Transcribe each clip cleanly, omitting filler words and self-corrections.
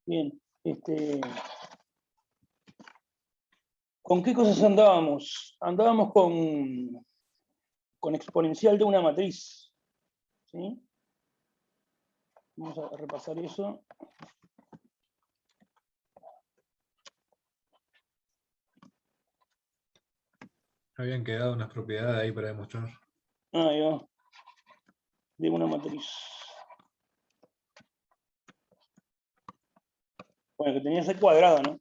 Bien. ¿Con qué cosas andábamos? Andábamos con exponencial de una matriz. ¿Sí? Vamos a repasar eso. Habían quedado unas propiedades ahí para demostrar. Ahí va. De una matriz. Bueno, que tenía que ser cuadrada, ¿no?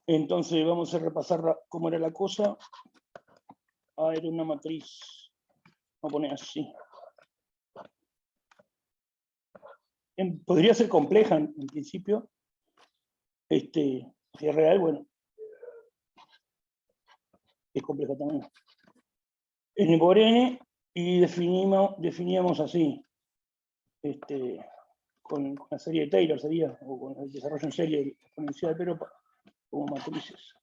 Entonces vamos a repasar cómo era la cosa. Ah, era una matriz. Vamos a poner así. Podría ser compleja en principio. Si es real, bueno. Es compleja también. N por N, y definíamos así. Con la serie de Taylor sería, o con el desarrollo en serie exponencial, pero como matrices.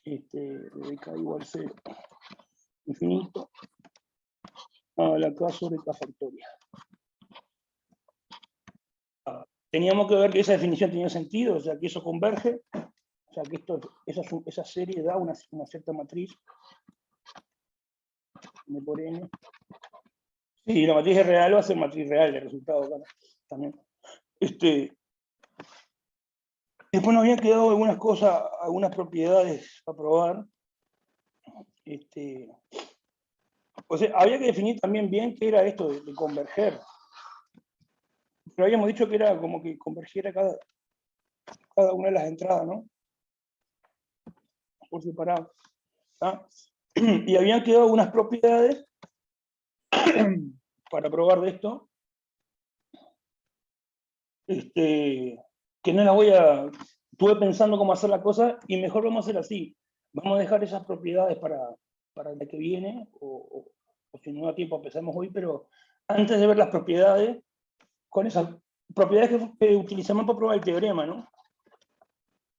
De K igual 0, infinito, a la K sobre K factorial. Teníamos que ver que esa definición tenía sentido, o sea, que eso converge, o sea, que esa serie da una cierta matriz, N por N. Sí, la matriz es real, va a ser matriz real de resultado acá, también. Después nos habían quedado algunas cosas, algunas propiedades para probar. O sea, había que definir también bien qué era esto de converger. Pero habíamos dicho que era como que convergiera cada una de las entradas, ¿no? Por separado. ¿Ah? Y habían quedado unas propiedades para probar de esto. Que no las voy a... Estuve pensando cómo hacer la cosa y mejor vamos a hacer así. Vamos a dejar esas propiedades para la que viene, o si no da tiempo empezamos hoy, pero antes de ver las propiedades, con esas propiedades que utilizamos para probar el teorema, ¿no?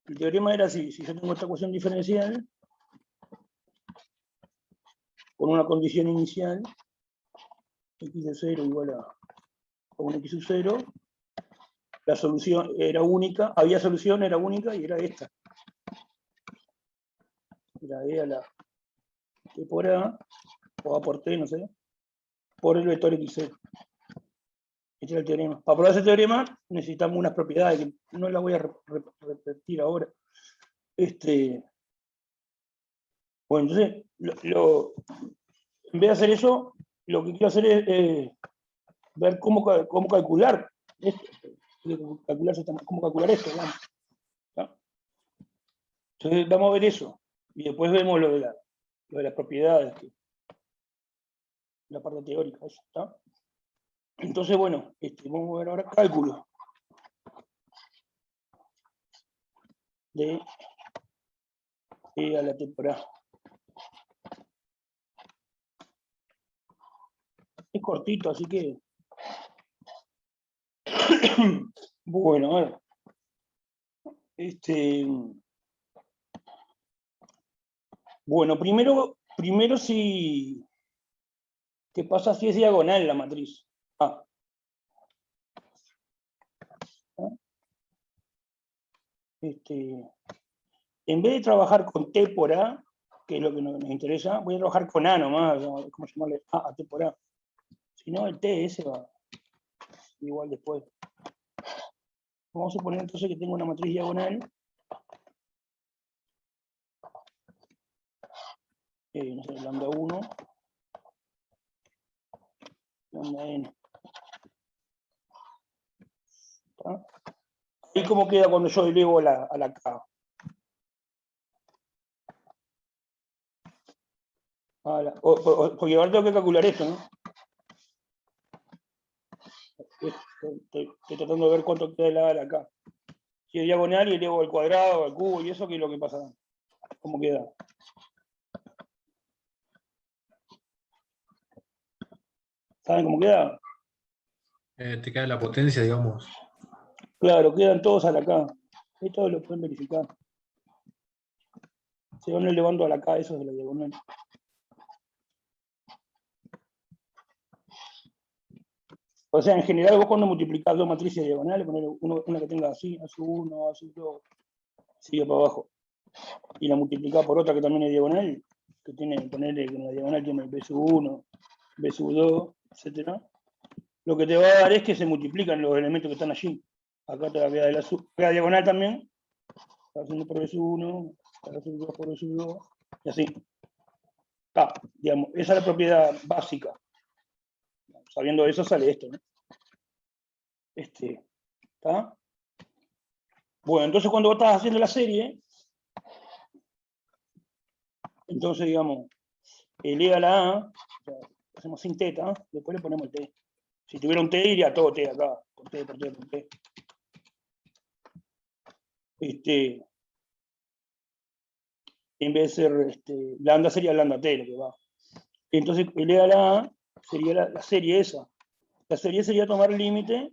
El teorema era así: si yo tengo esta ecuación diferencial con una condición inicial, x de 0 igual a un x sub 0, la solución era única, había solución, era única, y era esta. Era E a la T por A, o A por T, no sé, por el vector x0. Este era el teorema. Para probar ese teorema necesitamos unas propiedades que no las voy a repetir ahora. Bueno, entonces, en vez de hacer eso, lo que quiero hacer es ver cómo calcular esto. Cómo calcular esto, digamos. ¿No? Entonces vamos a ver eso. Y después vemos lo de las propiedades, la parte teórica. ¿Está? Entonces, bueno, vamos a ver ahora cálculo de E a la T por A. Es cortito, así que... Bueno, a ver. Bueno, primero si... ¿Qué pasa si es diagonal la matriz? En vez de trabajar con T por A, que es lo que nos interesa, voy a trabajar con A nomás, ¿cómo llamarle? A T por A. Si no, el T ese va igual después. Vamos a suponer entonces que tengo una matriz diagonal. No sé, lambda 1, lambda n. ¿Está? ¿Y cómo queda cuando yo elevo a la K? Porque ahora tengo que calcular esto, ¿no? Estoy tratando de ver cuánto queda la A a la K. Si es diagonal y elevo al cuadrado, al cubo, y eso, ¿qué es lo que pasa? ¿Cómo queda? ¿Saben cómo queda? Te cae la potencia, digamos. Claro, quedan todos a la K. Esto lo pueden verificar. Se van elevando a la K, eso es de la diagonal. O sea, en general vos cuando multiplicás dos matrices diagonales, poner una que tenga así, A1, A2, sigue para abajo, y la multiplicás por otra que también es diagonal, que tiene, ponerle que en la diagonal tiene B1, B2, etc. Lo que te va a dar es que se multiplican los elementos que están allí. Acá te va a quedar la diagonal también, está haciendo por B1, está haciendo por B2, y así. Está, digamos, esa es la propiedad básica. Sabiendo eso sale esto, ¿no? ¿Está? Bueno, entonces cuando vos estás haciendo la serie, entonces digamos, el E a la A, o sea, hacemos sin teta, después le ponemos el T. Si tuviera un T, iría todo T acá, por T, por T, por T. En vez de ser lambda, sería lambda T lo que va. Entonces el E a la A sería la serie esa. La serie sería tomar el límite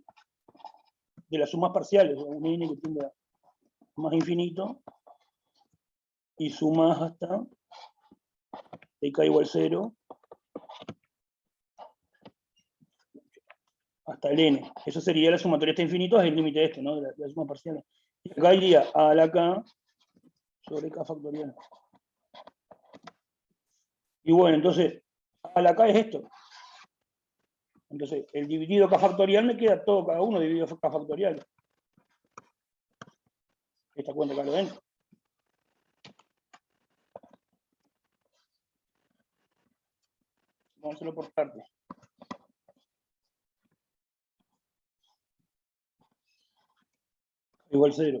de las sumas parciales, un n que tenga más infinito, y sumas hasta k igual 0 hasta el n. Eso sería la sumatoria hasta infinito, es el límite este, ¿no? De las sumas parciales. Y acá iría a la k sobre k factorial. Y bueno, entonces, a la k es esto. Entonces, el dividido k factorial me queda todo, cada uno dividido k factorial. Esta cuenta acá lo ven. Vamos a hacerlo por partes. Igual 0.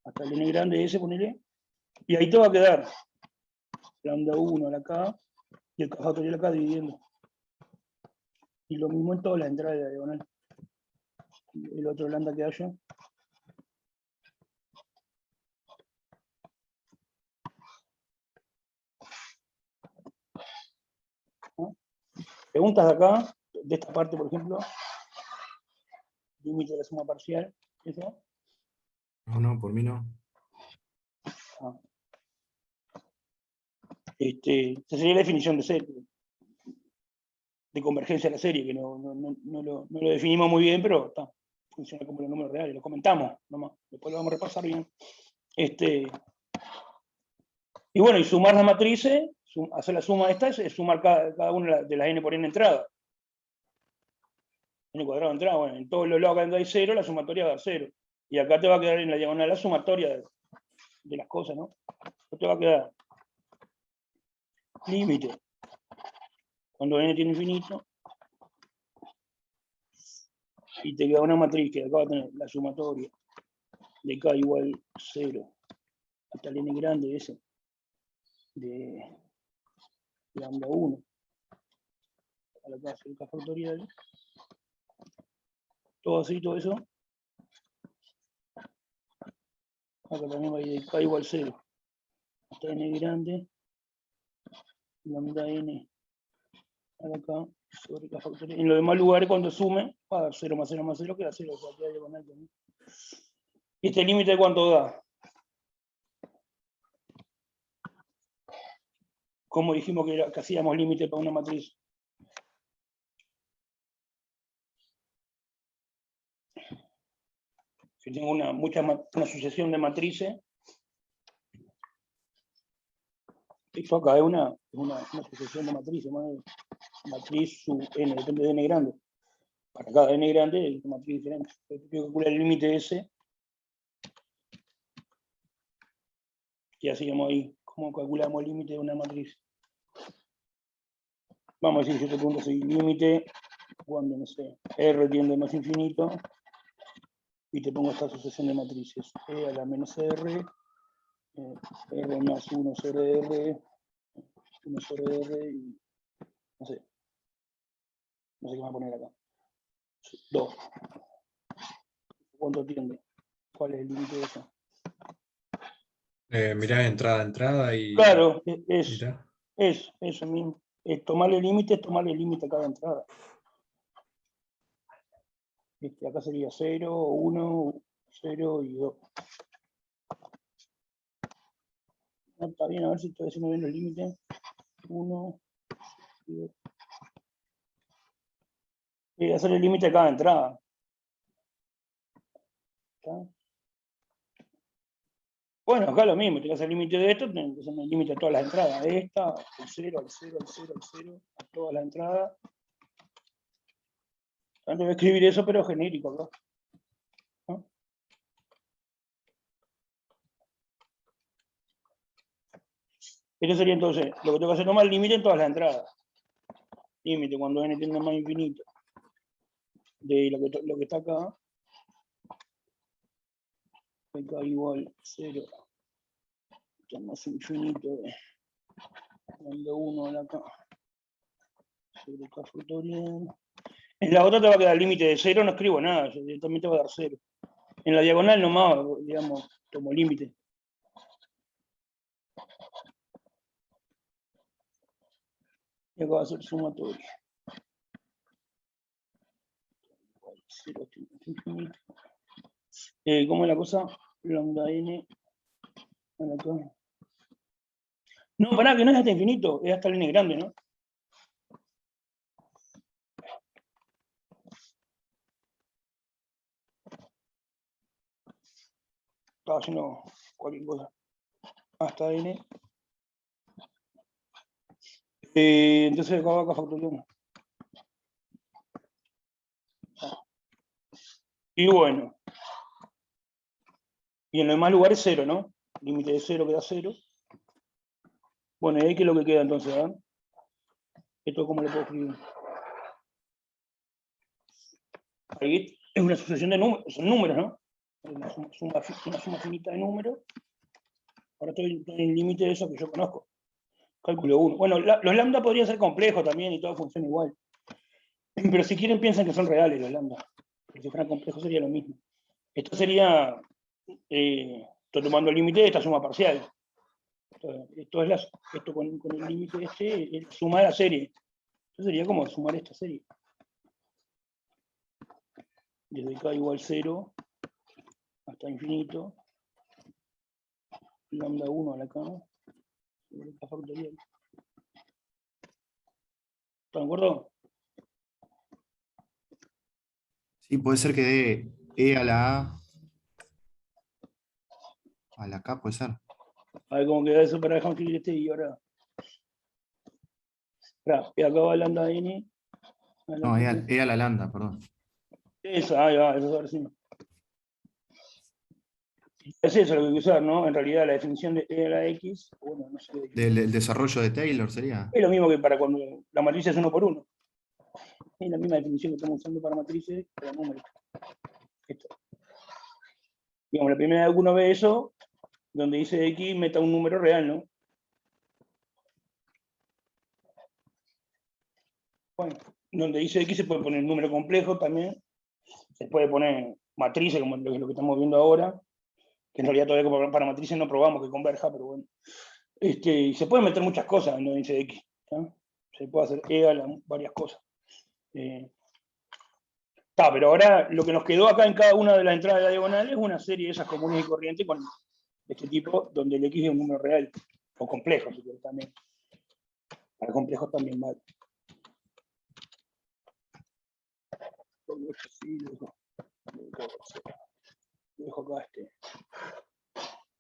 Hasta el n grande ese, ponele. Y ahí te va a quedar lambda 1 a la k y el k factorial acá dividiendo. Y lo mismo en todas las entradas de la diagonal. El otro lambda que haya. ¿No? Preguntas de acá, de esta parte, por ejemplo. Límite de la suma parcial. ¿Eso? No, por mí no. Ah. Esta sería la definición de serie, de convergencia de la serie, que no lo definimos muy bien, pero está, funciona como los números reales, lo comentamos nomás, después lo vamos a repasar bien. Y bueno, y sumar las matrices, hacer la suma de estas, es sumar cada una de las n por n entrada. N cuadrado de entrada, bueno, en todos los lados que hay 0, la sumatoria va a dar 0. Y acá te va a quedar en la diagonal la sumatoria de las cosas, ¿no? Esto te va a quedar límite cuando n tiene infinito, y te queda una matriz que acá va a tener la sumatoria de k igual 0 hasta el n grande ese de lambda 1 a la k factorial, todo así, todo eso. Acá también va a ir de k igual 0 hasta n grande lambda n a la k sobre k factorial. En los demás lugares, cuando sume, va a dar 0 más 0 más 0, queda 0, o sea, queda diagonal también. ¿Y este límite cuánto da? ¿Cómo dijimos que hacíamos límite para una matriz? Si tengo una sucesión de matrices, esto acá es una sucesión de matrices, matriz sub n, depende de n grande. Para cada n grande hay una matriz diferente. Tengo que calcular el límite ese. Y hacíamos ahí, ¿cómo calculamos el límite de una matriz? Vamos a decir, yo te pregunto si límite cuando, no sé, R tiende a más infinito, y te pongo esta sucesión de matrices. E a la menos R, R más 1 sobre R, 1 sobre R, y no sé qué me voy a poner acá. 2. ¿Cuánto tiende? ¿Cuál es el límite de eso? Mirá entrada a entrada y. Claro, Mirá. es eso mismo. Tomarle límite es tomarle límite a cada entrada. Acá sería 0, 1, 0 y 2. No, está bien, a ver si estoy haciendo bien los límites. 1 y 2. y hacer el límite de cada entrada. ¿Está? Bueno, acá lo mismo, tengo que hacer el límite de esto, tengo que hacer el límite de todas las entradas. Esta, el 0, el 0, el 0, el 0, a todas las entradas. Antes voy a escribir eso, pero genérico acá. ¿No? Esto sería entonces, lo que tengo que hacer es tomar el límite en todas las entradas. Límite cuando n tiende a más infinito. De lo que está acá. Acá igual 0. Esto más infinito de cuando 1 de acá. Sobre K factorial. En la otra te va a quedar el límite de 0, no escribo nada, yo directamente va a dar 0. En la diagonal nomás, digamos, tomo límite. Y acá va a ser sumatoria. 0 infinito. ¿Cómo es la cosa? Lambda n. Acá. No, pará, que no es hasta infinito, es hasta el n grande, ¿no? Estaba haciendo cualquier cosa. Hasta n. Entonces acá va factorial. Y bueno. Y en los demás lugares 0, ¿no? Límite de 0 queda 0. Bueno, ¿y ahí qué es lo que queda entonces? ¿Eh? ¿Esto cómo lo puedo escribir? Ahí es una sucesión de números, son números, ¿no? Una suma finita de números. Ahora estoy en el límite de eso que yo conozco. Cálculo 1. Bueno, los lambda podrían ser complejos también y todo funciona igual. Pero si quieren piensan que son reales los lambda. Pero si fueran complejos sería lo mismo. Esto sería, estoy tomando el límite de esta suma parcial. Esto con el límite este es suma de la serie. Esto sería como sumar esta serie. Desde K igual 0 hasta infinito. Lambda 1 a la K. Sobre K factorial. ¿Están de acuerdo? Sí, puede ser que dé E a la K, puede ser. A ver cómo queda eso para dejar escribir este y ahora. Y acá va lambda n. No, E a la lambda, perdón. Eso, ahí va, eso ahora sí. Es eso lo que hay que usar, ¿no? En realidad la definición de E a la X, bueno, no sé. Del desarrollo de Taylor sería. Es lo mismo que para cuando la matriz es 1 por 1. Es la misma definición que estamos usando para matrices, pero numérica. Esto. Digamos, la primera vez que uno ve eso, donde dice X, meta un número real, ¿no? Bueno, donde dice X se puede poner un número complejo también. Se puede poner matrices, como lo que estamos viendo ahora, que en realidad todavía para matrices no probamos que converja, pero bueno. Se pueden meter muchas cosas donde dice X. ¿no? Se puede hacer varias cosas. Pero ahora lo que nos quedó acá en cada una de las entradas de la diagonal es una serie de esas comunes y corrientes con este tipo, donde el X es un número real, o complejo, si quieres también. Para complejos también vale. Dejo acá este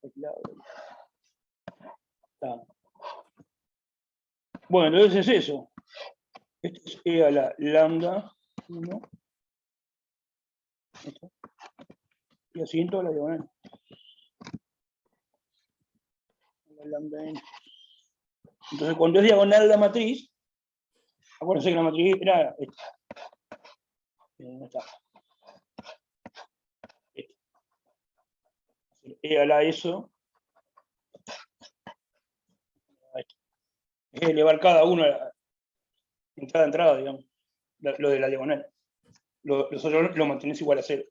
teclado. Bueno, entonces es eso. Esto es E a la lambda 1. Esto. Y así en toda la diagonal. La lambda n. Entonces, cuando es diagonal la matriz, acuérdense que la matriz era esta. ¿Dónde está? Esta. E a la eso. Es elevar cada uno en cada entrada, digamos. Lo de la diagonal. Los otros lo mantenés igual a 0.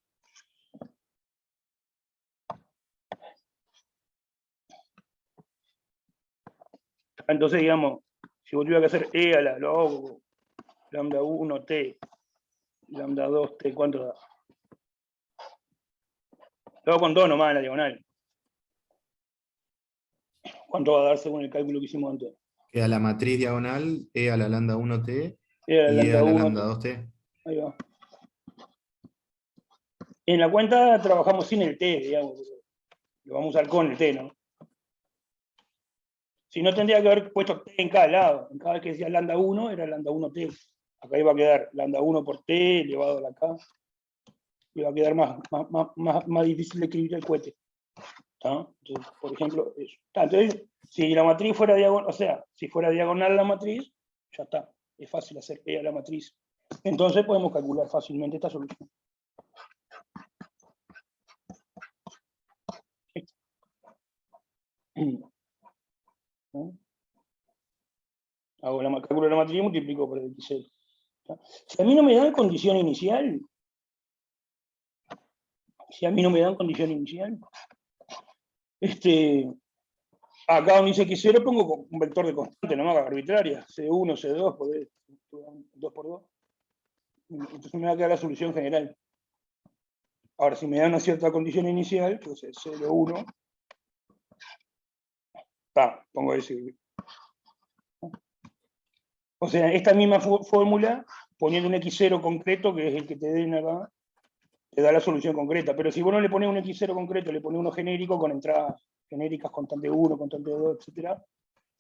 Entonces, digamos, si vos tuvieras que hacer E a la, lo hago lambda 1, t, lambda 2, t, ¿cuánto da? Lo hago con 2 nomás en la diagonal. ¿Cuánto va a dar según el cálculo que hicimos antes? Queda la matriz diagonal, E a la lambda 1t E a la y E lambda a la 1, lambda 2t. Ahí va. En la cuenta trabajamos sin el t, digamos. Lo vamos a usar con el t, ¿no? Si no, tendría que haber puesto t en cada lado. En cada vez que decía lambda 1, era lambda 1t. Acá iba a quedar lambda 1 por t elevado a la k. Iba a quedar más difícil de escribir el cohete. ¿Tá? Entonces, por ejemplo, eso. Entonces, si la matriz fuera diagonal, o sea, si fuera diagonal la matriz, ya está. Es fácil hacer E a la matriz. Entonces podemos calcular fácilmente esta solución. ¿No? Hago el cálculo de la matriz y multiplico por el x0. Si a mí no me dan condición inicial, acá donde dice x0 pongo un vector de constante, no me haga arbitraria, C1, C2, 2 por 2. Entonces me va a quedar la solución general. Ahora, si me dan una cierta condición inicial, entonces 0, 1, pongo ese. O sea, esta misma fórmula, poniendo un x0 concreto, que es el que te den acá, te da la solución concreta. Pero si vos no le pones un x0 concreto, le pones uno genérico con entradas genéricas, constante 1, constante 2, etc.,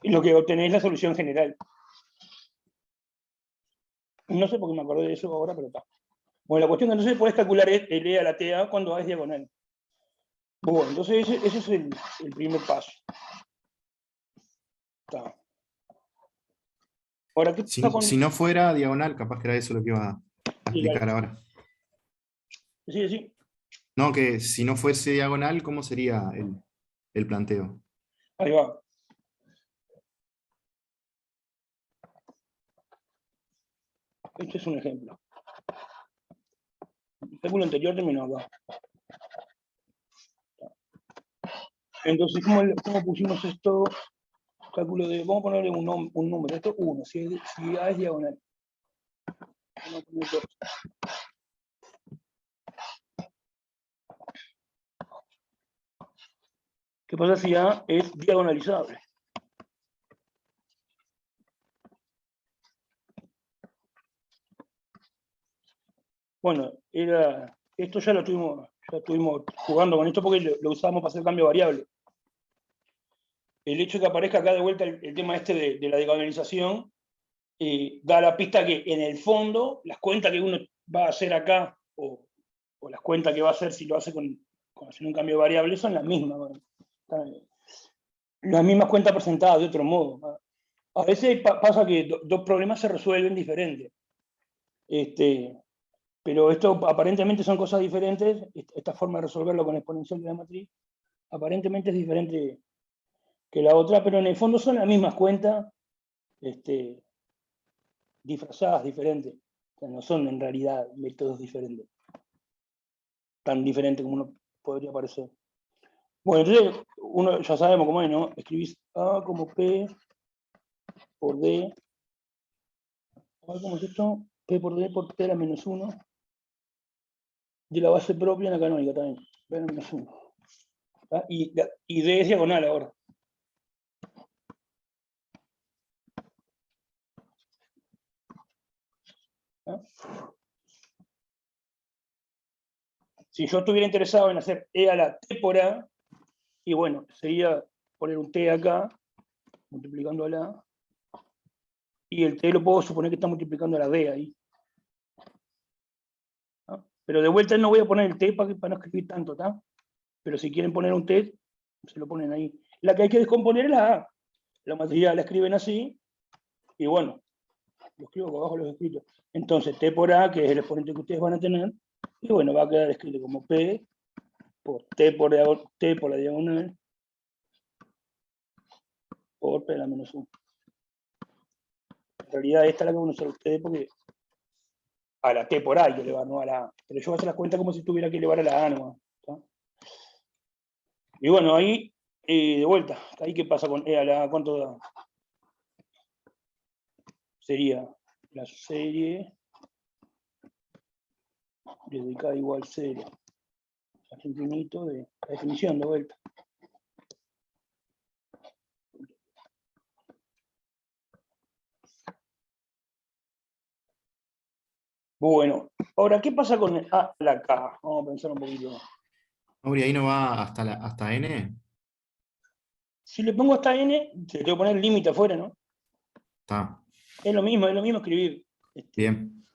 y lo que obtenés es la solución general. No sé por qué me acordé de eso ahora, pero está. Bueno, la cuestión es que entonces podés calcular el E a la TA cuando es diagonal. Bueno, entonces ese es el primer paso. Está. Ahora, ¿qué pasa con...? Si no fuera diagonal, capaz que era eso lo que iba a explicar ahora. Sí, sí. No, que si no fuese diagonal, ¿cómo sería el planteo? Ahí va. Este es un ejemplo. El cálculo anterior terminó acá. Entonces, ¿cómo pusimos esto? Cálculo de... Vamos a ponerle un número. Esto es 1, si A es diagonal. Vamos a poner 2. ¿Qué pasa si A es diagonalizable? Bueno, esto ya estuvimos jugando con esto porque lo usamos para hacer cambio variable. El hecho de que aparezca acá de vuelta el tema este de la diagonalización da la pista que en el fondo las cuentas que uno va a hacer acá o las cuentas que va a hacer si lo hace con hacer un cambio variable son las mismas. Las mismas cuentas presentadas de otro modo. A veces pasa que dos problemas se resuelven diferentes. Pero esto aparentemente son cosas diferentes. Esta forma de resolverlo con exponencial de la matriz aparentemente es diferente que la otra, pero en el fondo son las mismas cuentas disfrazadas diferentes. O sea, no son en realidad métodos diferentes. Tan diferentes como uno podría parecer. Bueno, entonces, uno ya sabemos cómo es, ¿no? Escribís A como P por D. A ver cómo es esto. P por D por P a la menos 1. De la base propia en la canónica también. P a la menos 1. Y D es diagonal ahora. Si yo estuviera interesado en hacer E a la T por A, y bueno, sería poner un T acá, multiplicando a la A, y el T lo puedo suponer que está multiplicando a la D ahí. ¿No? Pero de vuelta no voy a poner el T para no escribir tanto, ¿está? Pero si quieren poner un T, se lo ponen ahí. La que hay que descomponer es la A. La matriz la escriben así, y bueno, lo escribo acá abajo los escritos. Entonces, T por A, que es el exponente que ustedes van a tener, y bueno, va a quedar escrito como P por T por la diagonal por P a la menos 1. En realidad esta es la que van a usar ustedes porque a la T por A hay que elevar, no a la A. Pero yo voy a hacer las cuentas como si tuviera que elevar a la A nomás. ¿Tá? Y bueno, ahí, de vuelta, ahí qué pasa con E a la A, ¿cuánto da? Sería la serie desde K igual 0 hasta infinito de la definición de vuelta. Bueno, ahora, ¿qué pasa con el A a la K? Vamos a pensar un poquito. Mauri, ahí no va hasta N. Si le pongo hasta N, se le tengo que poner el límite afuera, ¿no? Está. Es lo mismo escribir Bien.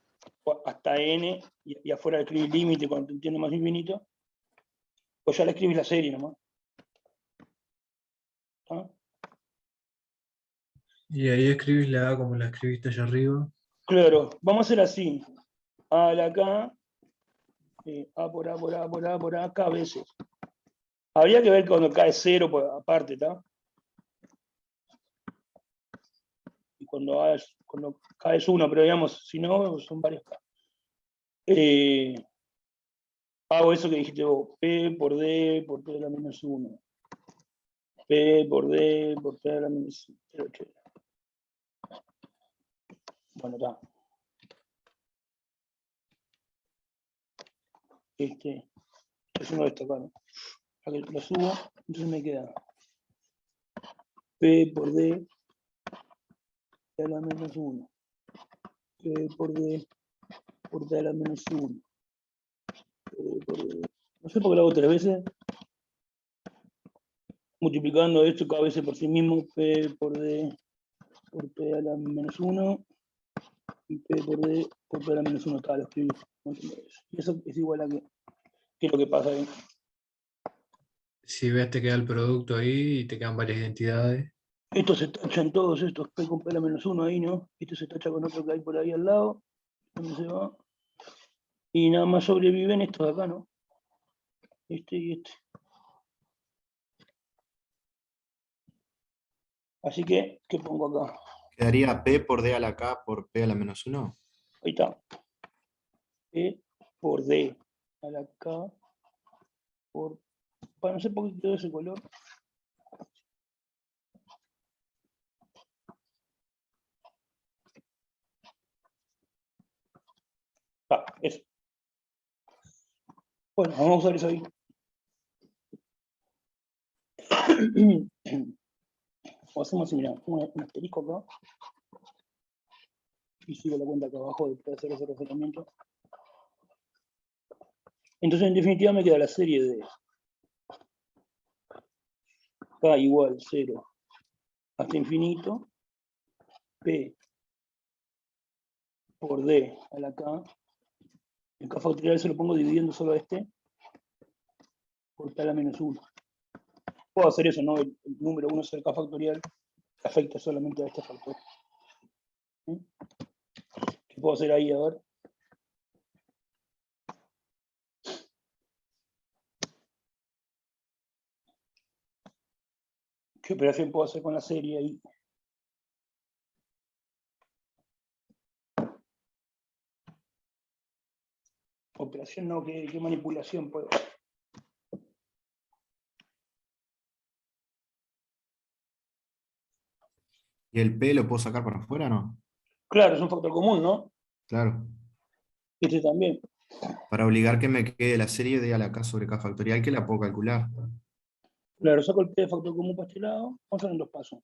hasta N y afuera escribir límite cuando entiende más infinito. Pues ya le escribís la serie nomás. ¿Ah? Y ahí escribís la A como la escribiste allá arriba. Claro, vamos a hacer así. A la K, A por A, por A, por A, por A, K veces. Habría que ver cuando cae cero, pues, aparte, ¿está? Y cuando cae uno, pero digamos, si no, son varios K. Hago eso que dijiste vos, P por D por P a la menos 1. P por D por P a la menos 0. Bueno, está. Es uno de estos acá, ¿no? Lo subo, entonces me queda P por D a la menos 1. P por D por P a la menos 1. P por D. No sé por qué lo hago 3 veces. Multiplicando esto cada vez por sí mismo, P por D por P a la menos 1, y P por D por P a la menos 1, lo escribí. Y eso es igual a ¿qué es lo que pasa ahí? Si ves, te queda el producto ahí y te quedan varias identidades. Estos se tachan todos estos P con P a la menos 1 ahí, ¿no? Este se tacha con otro que hay por ahí al lado. ¿Dónde se va? Y nada más sobreviven estos de acá, ¿no? Este y este. Así que, ¿qué pongo acá? Quedaría P por D a la K por P a la menos 1. Ahí está. P por D a la K por... Para no sé por qué quedó ese color. Ah, eso. Bueno, vamos a usar eso ahí. O hacemos así, mira, un asterisco acá. Y sigo la cuenta acá abajo de hacer ese razonamiento. Entonces, en definitiva, me queda la serie de K igual 0 hasta infinito, P por D a la K. El K factorial se lo pongo dividiendo solo este por P a la menos 1. Puedo hacer eso, ¿no? El número 1 es el K factorial, afecta solamente a este factor. ¿Sí? ¿Qué puedo hacer ahí? A ver. ¿Qué operación puedo hacer con la serie ahí? Operación no, ¿qué manipulación puedo hacer? ¿Y el P lo puedo sacar para afuera no? Claro, es un factor común, ¿no? Claro. Este también. Para obligar que me quede la serie D a la K sobre K factorial que la puedo calcular. Claro, saco el P de factor común para este lado. Vamos a hacer en 2 pasos.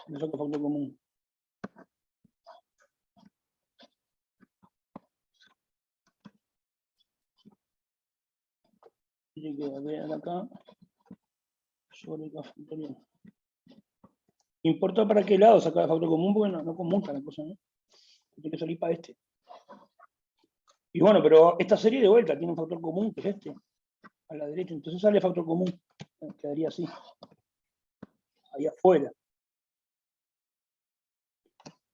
Le saco el factor común. Tiene que ver acá sobre el K factorial. ¿Importa para qué lado sacar el factor común? Porque no conmuta la cosa, ¿no? Tiene que salir para este. Y bueno, pero esta serie de vuelta tiene un factor común, que es este, a la derecha. Entonces sale el factor común. Quedaría así. Ahí afuera.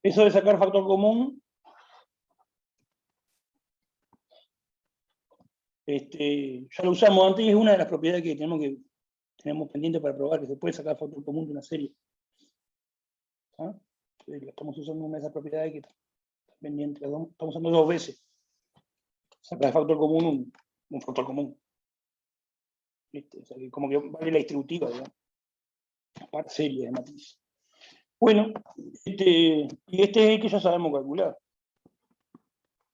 Eso de sacar factor común, ya lo usamos antes y es una de las propiedades que tenemos pendiente para probar, que se puede sacar factor común de una serie. ¿Ah? Estamos usando una de esas propiedades que está pendiente. Estamos usando 2 veces. Sacar factor común, un factor común. O sea, que como que vale la distributiva, digamos, para series de matriz. Bueno, y este es el que ya sabemos calcular.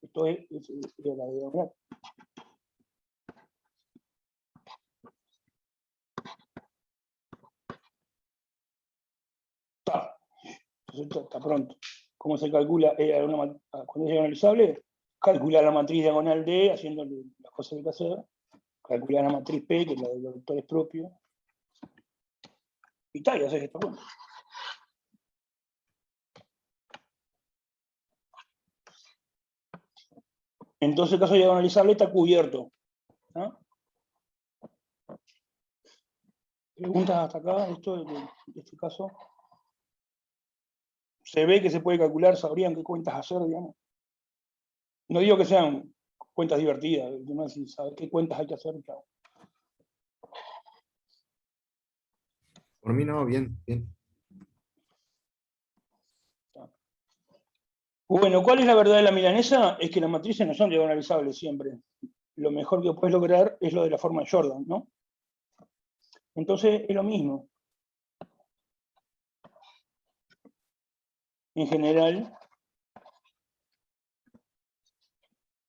Esto es la diagonal. Está. Entonces está pronto. ¿Cómo se calcula cuando es diagonalizable? calcular la matriz diagonal D, haciéndole las cosas que hay que hacer, calcular la matriz P, que es la de los vectores propios, y tal, y haces esta cuenta. Entonces el caso diagonalizable está cubierto. ¿No? ¿Preguntas hasta acá? Esto de este caso. Se ve que se puede calcular, sabrían qué cuentas hacer, digamos. No digo que sean cuentas divertidas, si sabes qué cuentas hay que hacer, claro. Por mí no, bien, bien. Bueno, ¿cuál es la verdad de la milanesa? Es que las matrices no son diagonalizables siempre. Lo mejor que puedes lograr es lo de la forma de Jordan, ¿no? Entonces es lo mismo. En general,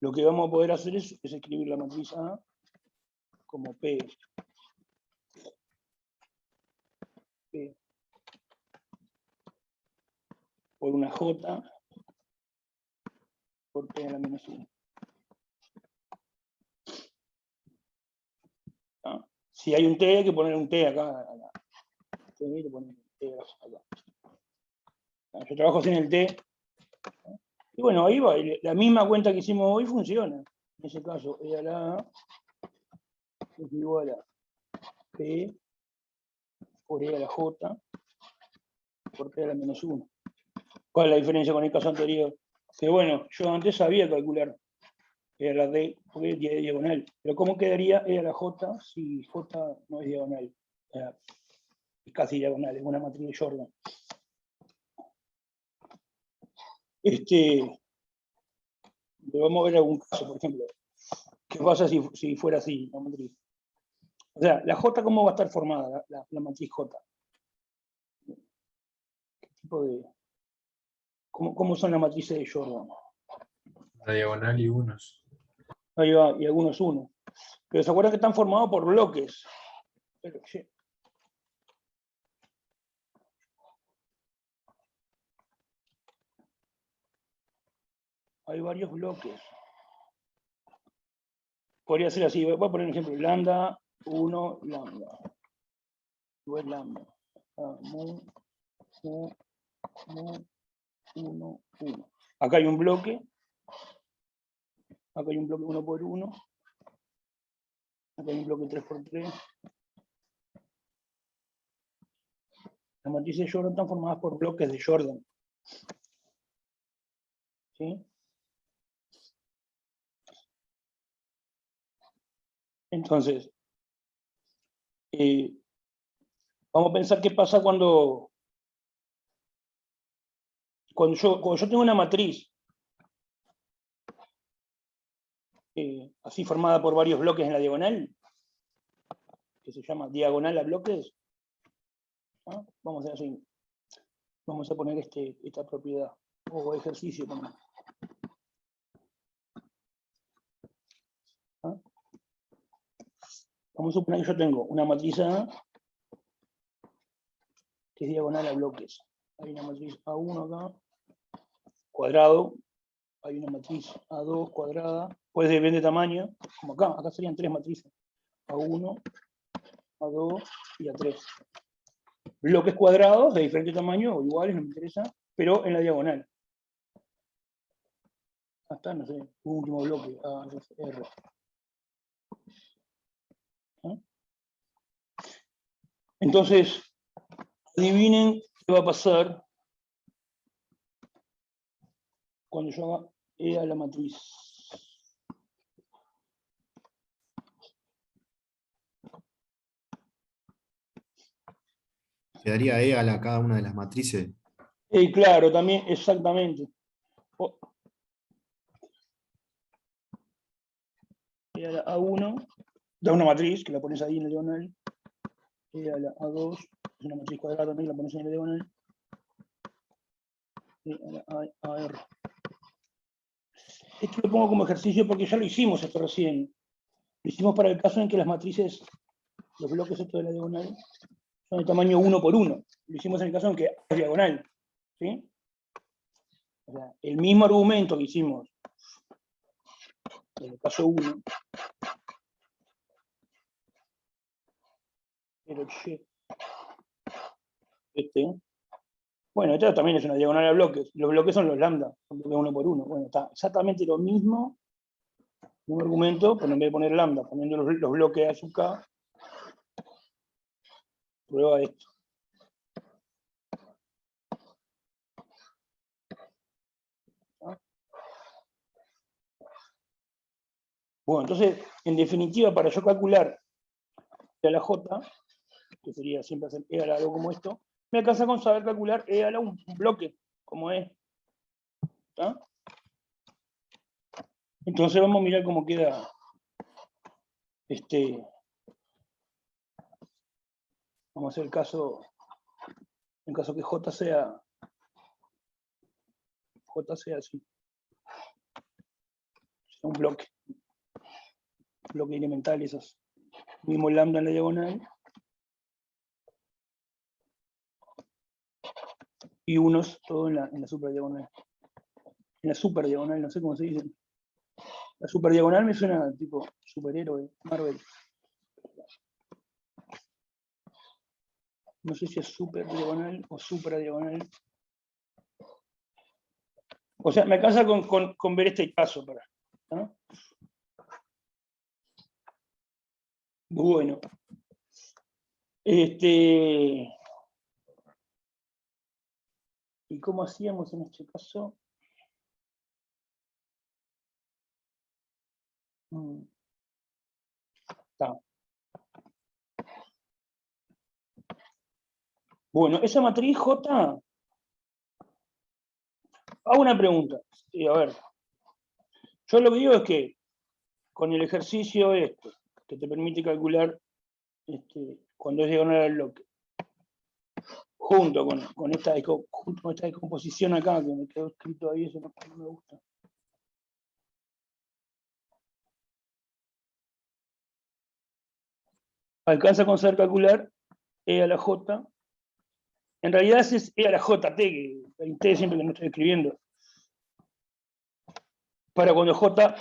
lo que vamos a poder hacer es escribir la matriz A como P por una J por P a la menos 1. ¿Ah? Si hay un T, hay que poner un T acá. Hay que poner un T acá. Yo trabajo sin el T. Y bueno, ahí va. La misma cuenta que hicimos hoy funciona. En ese caso, E a la A es igual a P por E a la J por P a la menos 1. ¿Cuál es la diferencia con el caso anterior? Que bueno, yo antes sabía calcular E a la D porque es diagonal. Pero ¿cómo quedaría E a la J si J no es diagonal? Es casi diagonal, es una matriz de Jordan. Vamos a ver algún caso, por ejemplo. ¿Qué pasa si fuera así la matriz? O sea, la J, ¿cómo va a estar formada la matriz J? ¿Qué tipo de... ¿Cómo son las matrices de Jordan? La diagonal y unos. Ahí va, y algunos uno. Pero se acuerdan que están formados por bloques. Pero, sí. Hay varios bloques. Podría ser así. Voy a poner un ejemplo. Lambda, 1, lambda. Después lambda. Mu, 1, 1. Acá hay un bloque. Acá hay un bloque 1 por 1. Acá hay un bloque 3 por 3. Las matrices de Jordan están formadas por bloques de Jordan. ¿Sí? Entonces, vamos a pensar qué pasa cuando yo tengo una matriz así formada por varios bloques en la diagonal, que se llama diagonal a bloques, ¿no? Vamos a hacer así. Vamos a poner esta propiedad o ejercicio también. ¿Ah? Vamos a suponer que yo tengo una matriz A que es diagonal a bloques. Hay una matriz A1 acá, cuadrado. Hay una matriz A2 cuadrada. Pues depende de tamaño, como acá serían tres matrices. A1, A2 y A3. Bloques cuadrados de diferente tamaño o iguales, no me interesa, pero en la diagonal. Hasta, no sé, un último bloque, A, R. ¿Ah? Entonces, adivinen qué va a pasar cuando yo haga E a la matriz. Quedaría E a cada una de las matrices. Claro, también, exactamente. E a la A1, da una matriz, que la pones ahí en la diagonal. E a la A2, es una matriz cuadrada también, la pones en la diagonal. E a la AR. Esto lo pongo como ejercicio porque ya lo hicimos esto recién. Lo hicimos para el caso en que las matrices, los bloques estos de la diagonal, son de tamaño 1 por 1. Lo hicimos en el caso en que es diagonal. ¿Sí? O sea, el mismo argumento que hicimos en el caso 1, pero bueno, esta también es una diagonal a bloques. Los bloques son los lambda, son bloques 1 por 1. Bueno, está exactamente lo mismo, un argumento, pero en vez de poner lambda, poniendo los bloques a sub k, prueba esto. Bueno, entonces, en definitiva, para yo calcular E a la J, que sería siempre hacer E a la algo como esto, me alcanza con saber calcular E a la un bloque, como es. ¿Está? Entonces vamos a mirar cómo queda vamos a hacer el caso, en caso que J sea así. Un bloque elemental, esos mismo lambda en la diagonal, y unos todo en la superdiagonal. En la superdiagonal, no sé cómo se dice. La superdiagonal me suena tipo superhéroe, Marvel. No sé si es superdiagonal o supradiagonal. O sea, me alcanza con ver este caso. ¿No? Bueno. ¿Y cómo hacíamos en este caso? Está. Bueno, esa matriz J, hago una pregunta. Sí, a ver, yo lo que digo es que con el ejercicio que te permite calcular cuando es diagonal al bloque, junto con esta descomposición acá, que me quedó escrito ahí, eso no me gusta. Alcanza con saber calcular E a la J. En realidad es E a la JT, que el T siempre que no estoy escribiendo. Para cuando J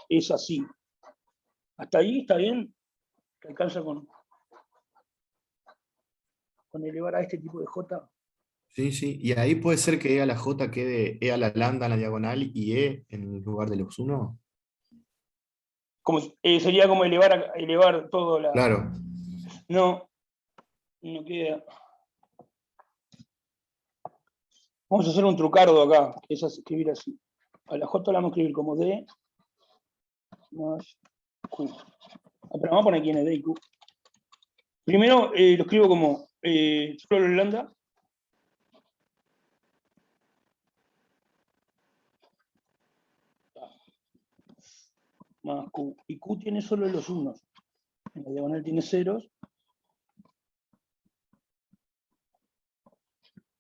es así. Hasta ahí está bien, que alcanza con elevar a este tipo de J. Sí, sí. Y ahí puede ser que E a la J quede E a la lambda en la diagonal y E en lugar de los 1. Sería como elevar todo la... Claro. No queda. Vamos a hacer un trucardo acá, que es escribir así. A la J la vamos a escribir como D más Q. Pero vamos a poner aquí en D y Q. Primero lo escribo como solo los lambda. Más Q. Y Q tiene solo los unos. En la diagonal tiene ceros.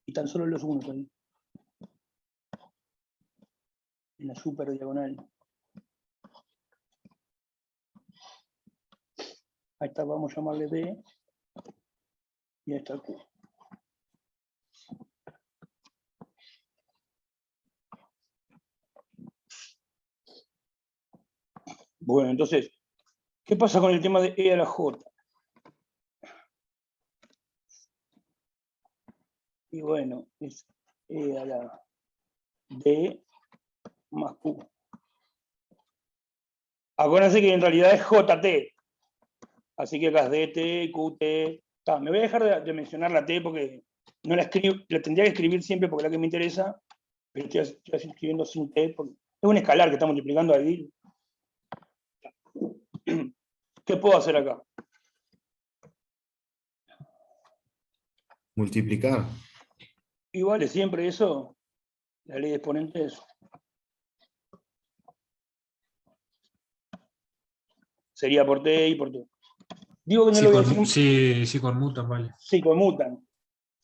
Y tan solo los unos ahí. En la super diagonal. Ahí está, vamos a llamarle D. Y ahí está Q. Bueno, entonces, ¿qué pasa con el tema de E a la J? Y bueno, es E a la D más Q. Acuérdense que en realidad es JT. Así que acá es DT, QT. Me voy a dejar de mencionar la T porque no la escribo, la tendría que escribir siempre porque es la que me interesa, pero estoy escribiendo sin T porque es un escalar que está multiplicando ahí. ¿Qué puedo hacer acá? Multiplicar. Y vale siempre eso, la ley de exponentes. Sería por T y por T. Digo que no Sí, lo voy a hacer. sí, conmutan, vale. Sí, conmutan.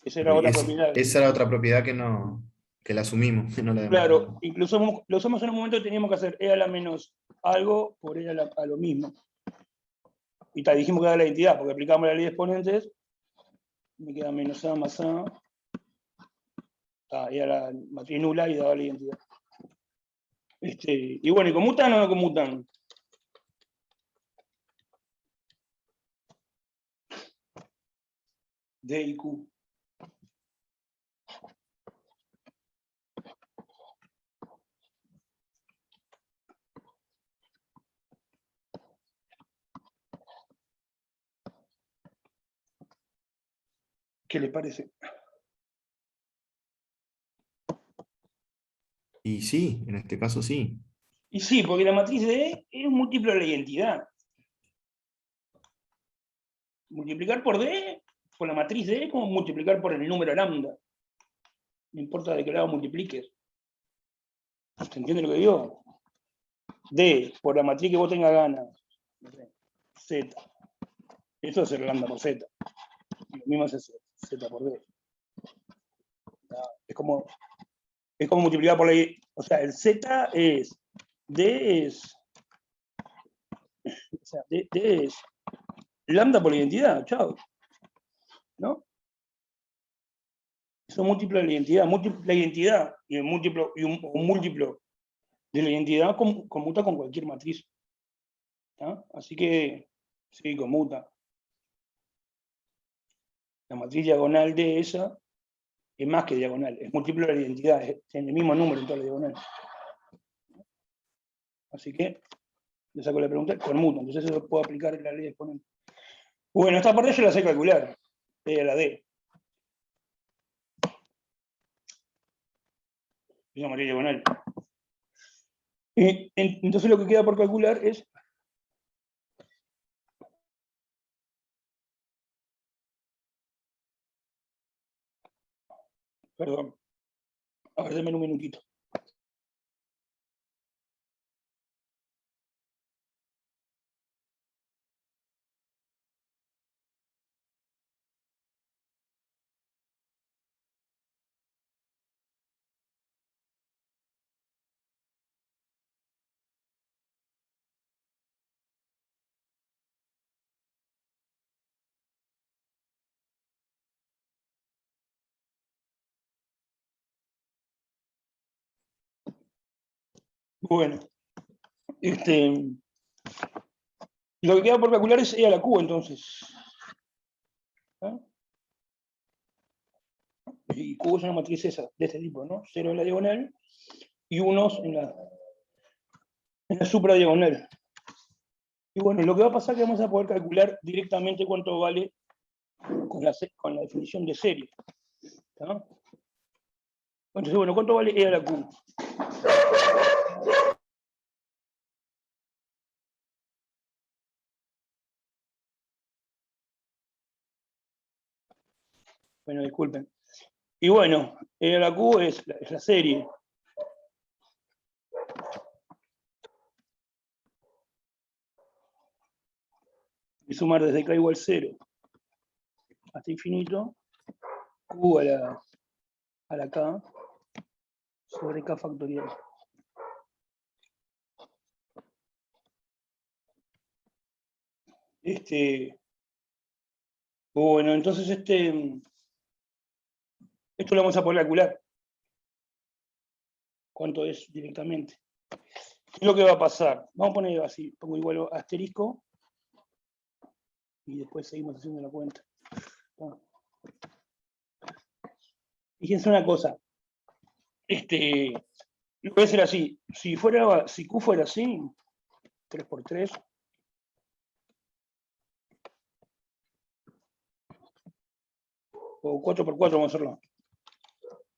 Esa era otra propiedad. Esa era otra propiedad que la asumimos. Que no la Claro, incluso lo usamos en un momento que teníamos que hacer E a la menos algo por E a lo mismo. Y dijimos que era la identidad, porque aplicamos la ley de exponentes, me queda menos A más A, era la matriz nula y daba la identidad. Y bueno, ¿y conmutan o no conmutan? D y Q. ¿Qué les parece? Y sí, en este caso sí. Y sí, porque la matriz de D es un múltiplo de la identidad. Multiplicar por D, por la matriz D, es como multiplicar por el número lambda. No importa de qué lado multipliques. ¿Se entiende lo que digo? D, por la matriz que vos tengas ganas. Z. Esto es el lambda por Z. Y lo mismo es Z por D. Es como multiplicar por la... O sea, el Z es... D es... O sea, D es lambda por la identidad, chao. ¿No? Es un múltiplo de la identidad. La identidad y un múltiplo de la identidad conmuta con cualquier matriz. ¿Ah? Así que, sí, conmuta. La matriz diagonal de esa es más que diagonal, es múltiplo de la identidad, tiene el mismo número en toda la diagonal. Así que, le saco la pregunta, conmuta, entonces eso lo puedo aplicar en la ley de exponente. Bueno, esta parte yo la sé calcular, a la D. Es una matriz diagonal. Entonces lo que queda por calcular es perdón, a ver, denme un minutito. Bueno, lo que queda por calcular es E a la Q, entonces. ¿Ah? Y Q es una matriz esa, de este tipo, ¿no? 0 en la diagonal y unos en la supradiagonal. Y bueno, lo que va a pasar es que vamos a poder calcular directamente cuánto vale con la definición de serie. ¿Tá? Entonces, bueno, ¿cuánto vale E a la Q? Bueno, disculpen. Y bueno, E a la Q es la serie. Y sumar desde K igual 0 hasta infinito, Q a la K sobre K factorial. Bueno, entonces esto lo vamos a poder calcular. ¿Cuánto es directamente? ¿Qué es lo que va a pasar? Vamos a poner así, pongo igual asterisco y después seguimos haciendo la cuenta. Fíjense una cosa. Lo voy a hacer así. Si Q fuera así, 3 por 3. O 4 por 4 vamos a hacerlo.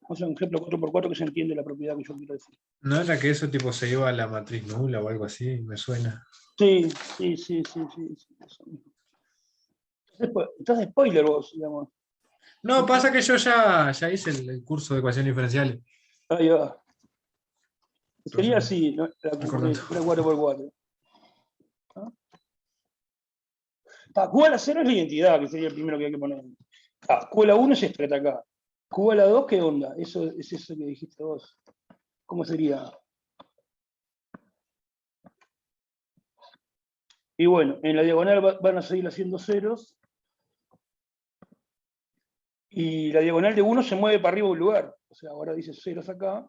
Vamos a hacer un ejemplo 4 por 4 que se entiende la propiedad que yo quiero decir. ¿No era que eso tipo se iba a la matriz nula o algo así? Me suena. Sí. Eso mismo. Estás de spoiler vos, digamos. No, pasa que yo ya hice el curso de ecuaciones diferenciales. Ahí va. Sería Entonces, así, ¿no? La recordando. 4 por 4. Q a la 0 es la identidad, que sería el primero que hay que poner. Q a la 1 es esta que está acá. Q a la 2, ¿qué onda? Eso es eso que dijiste vos. ¿Cómo sería? Y bueno, en la diagonal van a seguir haciendo ceros. Y la diagonal de 1 se mueve para arriba un lugar. O sea, ahora dice ceros acá.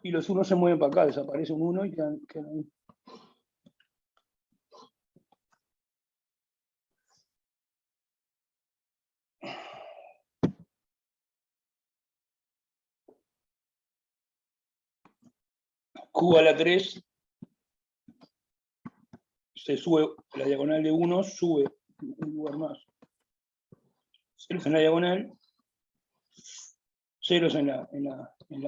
y los 1 se mueven para acá, desaparece un 1 y quedan ahí. Q a la 3 se sube, la diagonal de 1 sube un lugar más. Ceros en la diagonal, ceros en la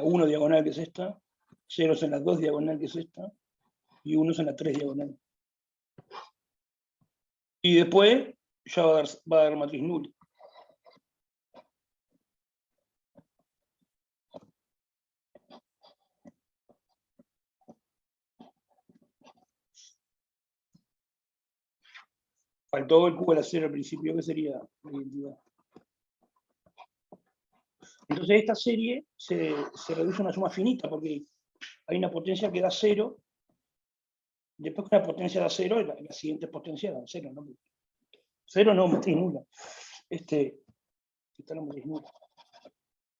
1 diagonal, que es esta, ceros en la 2 diagonal, que es esta, y unos en la 3 diagonal. Y después ya va a dar matriz nula. Faltó el Q a la 0 al principio, que sería la identidad. Entonces esta serie se reduce a una suma finita, porque hay una potencia que da 0, después que una potencia da 0, la siguiente potencia da 0, ¿no? 0 no, matriz nula. Está la matriz nula.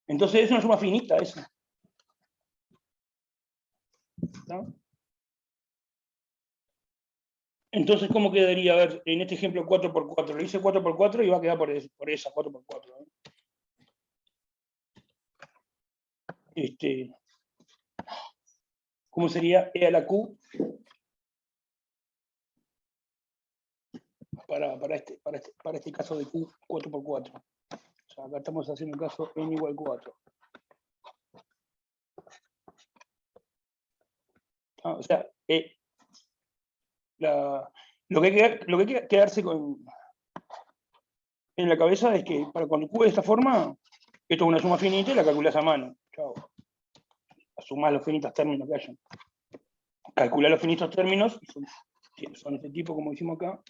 Entonces es una suma finita esa. ¿Está? Entonces, ¿cómo quedaría? A ver, en este ejemplo 4×4, le hice 4×4 y va a quedar por esa 4×4. ¿Cómo sería E a la Q para este caso de Q 4×4? O sea, acá estamos haciendo el caso n igual 4. O sea, lo que hay que quedarse en la cabeza es que para cuando Q de esta forma, esto es una suma finita y la calculás a mano. Chao. Sumás los finitos términos que hayan. Calculás los finitos términos, son este tipo como hicimos acá,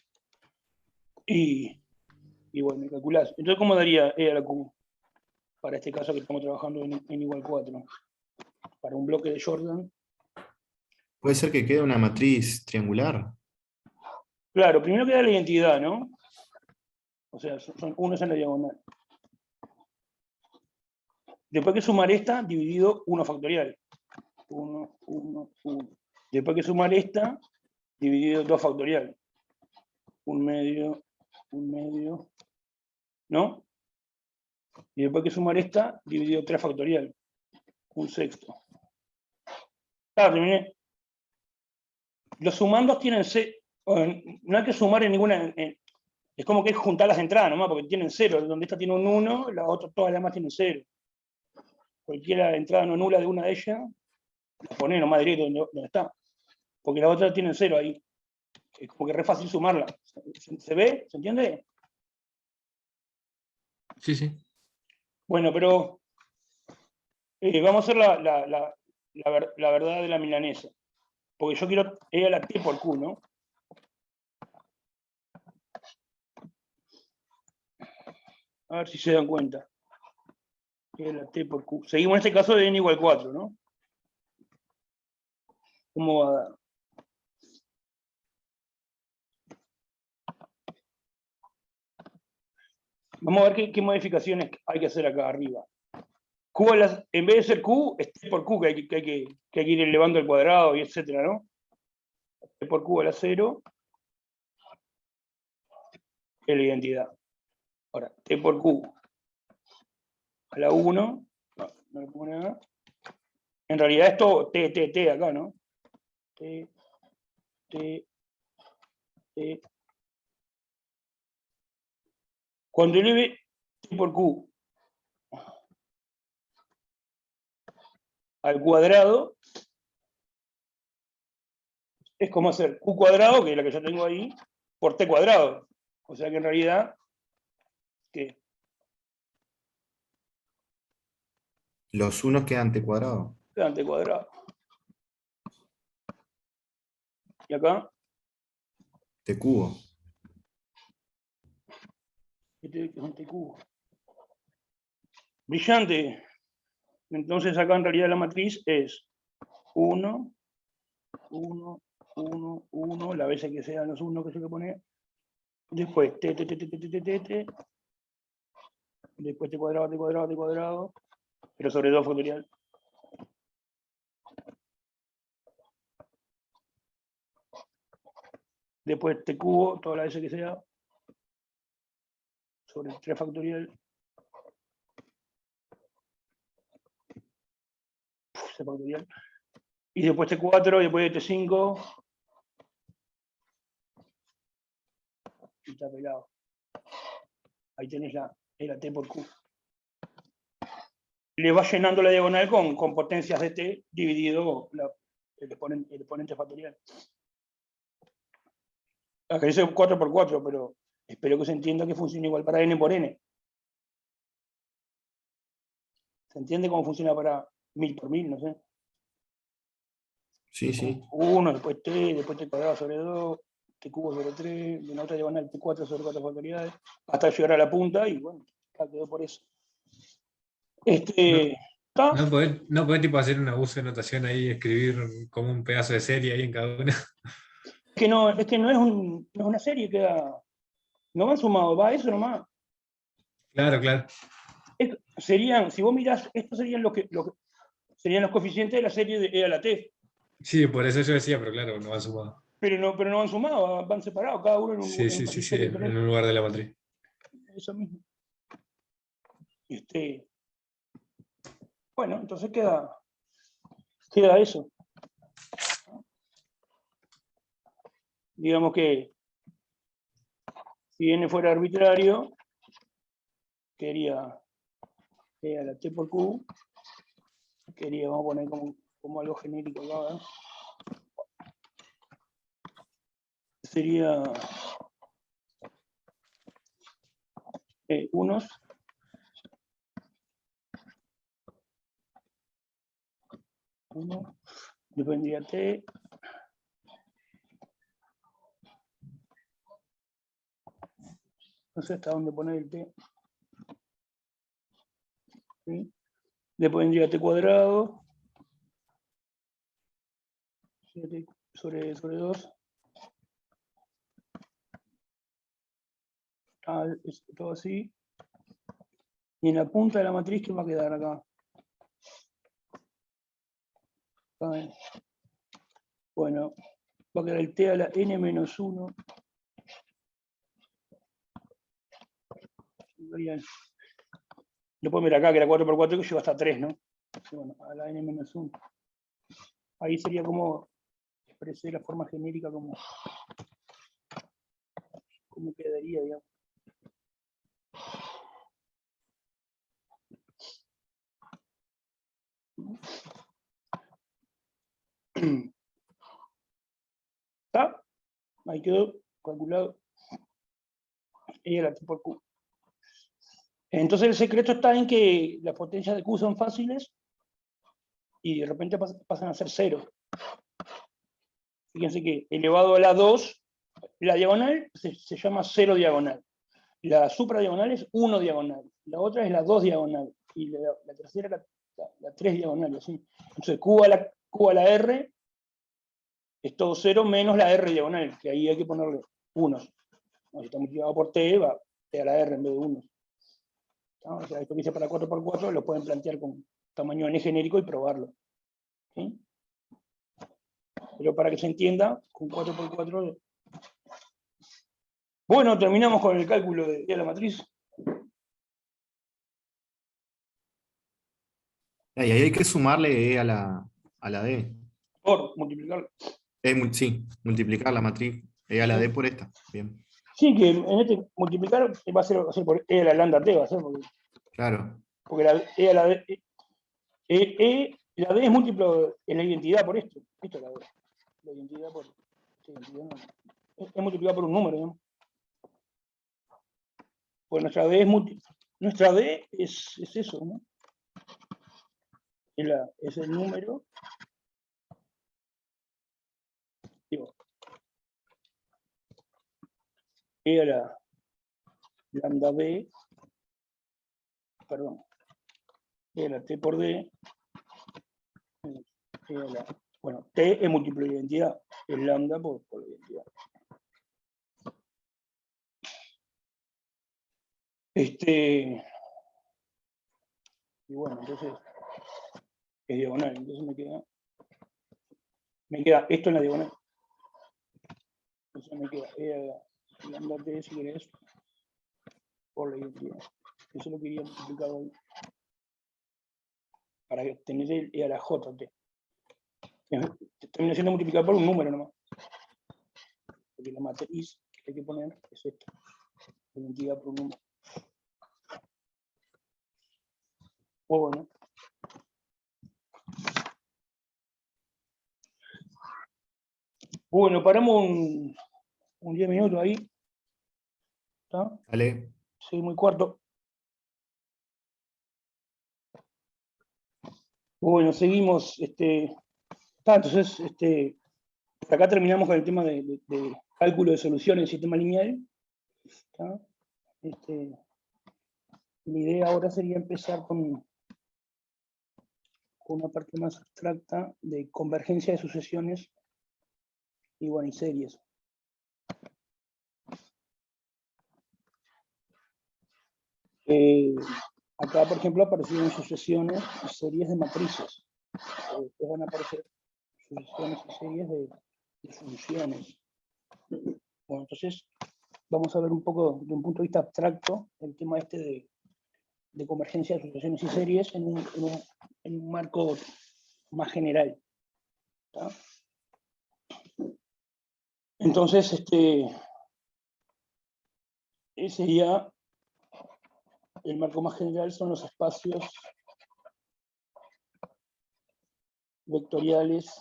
y bueno, calculás. Entonces, ¿cómo daría E a la Q? Para este caso que estamos trabajando en igual 4. Para un bloque de Jordan. Puede ser que quede una matriz triangular. Claro, primero queda la identidad, ¿no? O sea, son unos en la diagonal. Después hay que sumar esta dividido 1 factorial. 1, 1, 1. Después hay que sumar esta dividido 2 factorial. 1 medio, 1 medio. ¿No? Y después hay que sumar esta dividido 3 factorial. 1 sexto. Claro, terminé. Los sumandos tienen no hay que sumar en ninguna. Es como que hay que juntar las entradas nomás, porque tienen 0. Donde esta tiene un 1, la otra, todas las demás tienen 0. Cualquiera entrada no nula de una de ellas, la pone nomás directo donde está. Porque la otra tiene 0 ahí. Es como que es re fácil sumarla. ¿Se ve? ¿Se entiende? Sí, sí. Bueno, pero vamos a hacer la verdad de la milanesa. Porque yo quiero E a la T por Q, ¿no? A ver si se dan cuenta. E a la T por Q. Seguimos en este caso de n igual 4, ¿no? ¿Cómo va a dar? Vamos a ver qué modificaciones hay que hacer acá arriba. Q en vez de ser Q, es T por Q, que hay que ir elevando el cuadrado y etcétera, ¿no? T por Q a la 0 es la identidad. Ahora, T por Q a la 1, no le pongo nada. En realidad esto T acá, ¿no? T. Cuando eleve T por Q al cuadrado, es como hacer Q cuadrado, que es la que yo tengo ahí, por T cuadrado. O sea que en realidad, ¿qué? Los unos quedan T cuadrado. Quedan T cuadrado. Y acá, T cubo. este es un T cubo. Brillante. Entonces acá en realidad la matriz es 1, 1, 1, 1, la veces que sean los 1 que se le pone. Después T, después T cuadrado, pero sobre 2 factorial. después t cubo, toda la veces que sea, sobre 3 factorial, C factorial, y después t4, y después t5, y está pelado. Ahí tenés la t por q. Le va llenando la diagonal con potencias de t dividido el exponente factorial. Acá dice 4 por 4, pero espero que se entienda que funciona igual para n por n. ¿Se entiende cómo funciona para 1000 por 1000? No sé. Sí, sí. 1, después t cuadrado sobre 2, t cubo sobre 3, de una otra diagonal t4 sobre 4 factoriales, hasta llegar a la punta, y bueno, acá quedó por eso. ¿Está? No podés tipo hacer un abuso de notación ahí, escribir como un pedazo de serie ahí en cada una. Es que no es una serie, no van sumados, va eso nomás. Claro, claro. Serían, si vos mirás, estos serían serían los coeficientes de la serie de e a la t. Sí, por eso yo decía, pero claro, no va sumado. Pero no van sumados, van separados, cada uno en Sí, un sí, sí, sí, coeficiente en diferente. un lugar de la matriz. Eso mismo. Bueno, entonces queda eso. Digamos que si n fuera arbitrario, quería e a la t por q, vamos a poner como algo genérico acá, ¿verdad? Sería unos uno, después vendría t, no sé hasta dónde poner el t, ¿sí? Después vendría t cuadrado, 7 sobre 2, todo así, y en la punta de la matriz, ¿qué va a quedar acá? Bueno, va a quedar el t a la n menos 1. Lo pueden ver acá, que era 4 por 4, que lleva hasta 3, ¿no? Bueno, a la n menos 1. Ahí sería como expresé la forma genérica como quedaría, digamos. ¿Está? Ahí quedó calculado e a la t por q. Entonces el secreto está en que las potencias de q son fáciles y de repente pasan a ser 0. Fíjense que elevado a la 2, la diagonal se llama 0 diagonal. La supradiagonal es 1 diagonal. La otra es la 2 diagonal. Y la tercera la 3 diagonal. ¿Sí? Entonces q a la r es todo 0 menos la r diagonal, que ahí hay que ponerle 1. Si está multiplicado por t, va t a la r en vez de 1. ¿No? O sea, esto que dice para 4 por 4 lo pueden plantear con tamaño n genérico y probarlo. ¿Sí? Pero para que se entienda, con 4 por 4. Bueno, terminamos con el cálculo de la matriz. Y ahí hay que sumarle e a la d. Por multiplicarlo. Sí, multiplicar la matriz e a la d por esta. Bien. Sí, que en este multiplicar va a ser por e a la lambda t, va a ser Claro. porque la e a la d, la d es múltiplo en la identidad por esto. Esto es la d. La identidad por es multiplicada por un número, ¿no? Pues nuestra d es eso, ¿no? Es el número. Digo, e a la lambda b, perdón, e a la t por d, bueno, t es múltiplo de identidad, es lambda por la identidad. Y bueno, entonces es diagonal, entonces me queda esto en la diagonal. me queda lambda t, si querés, por la identidad. Eso lo quería multiplicar hoy. Para tener el e a la j t. Termina siendo multiplicado por un número nomás. Porque la matriz que hay que poner es esta. La identidad por un número. Bueno. Bueno, paramos un 10 minutos ahí. ¿Está? Dale. Sí, muy corto. Bueno, seguimos. Entonces, hasta acá terminamos con el tema de cálculo de soluciones en sistema lineal. ¿Está? La idea ahora sería empezar con una parte más abstracta de convergencia de sucesiones y, bueno, y series. Acá, por ejemplo, aparecieron sucesiones y series de matrices. Después van a aparecer sucesiones y series de funciones. Bueno, entonces vamos a ver un poco, de un punto de vista abstracto, el tema de convergencia de sucesiones y series en un marco más general. ¿Tá? Entonces, sería el marco más general, son los espacios vectoriales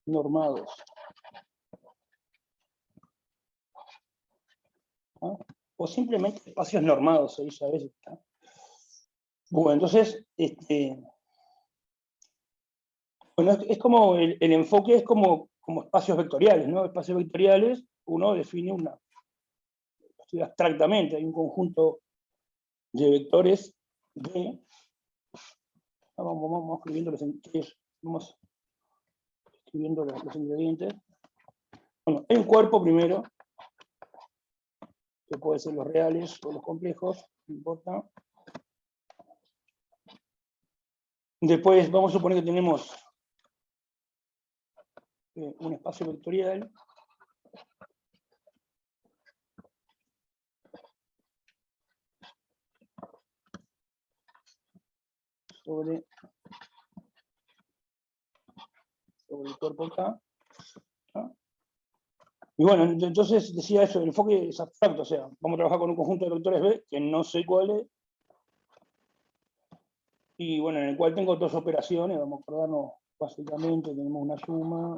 normados. ¿Ah? O simplemente espacios normados, se dice a veces. ¿Ah? Bueno, entonces, bueno, es como el enfoque es como espacios vectoriales, ¿no? Espacios vectoriales, uno define abstractamente, hay un conjunto de vectores de. Vamos escribiendo los ingredientes. Bueno, hay un cuerpo primero, que puede ser los reales o los complejos, no importa. Después vamos a suponer que tenemos un espacio vectorial sobre el cuerpo acá. ¿No? Y bueno, entonces decía eso, el enfoque es abstracto, o sea, vamos a trabajar con un conjunto de vectores B, que no sé cuál es, y bueno, en el cual tengo dos operaciones, vamos a acordarnos básicamente, tenemos una suma,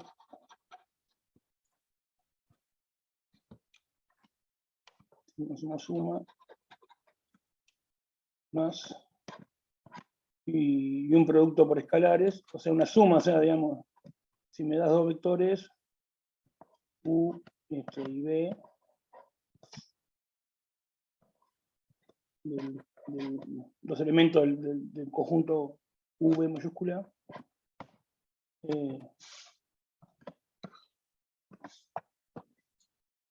más, y un producto por escalares, o sea, una suma, o sea, digamos, si me das dos vectores, U y B, los elementos del conjunto V mayúscula,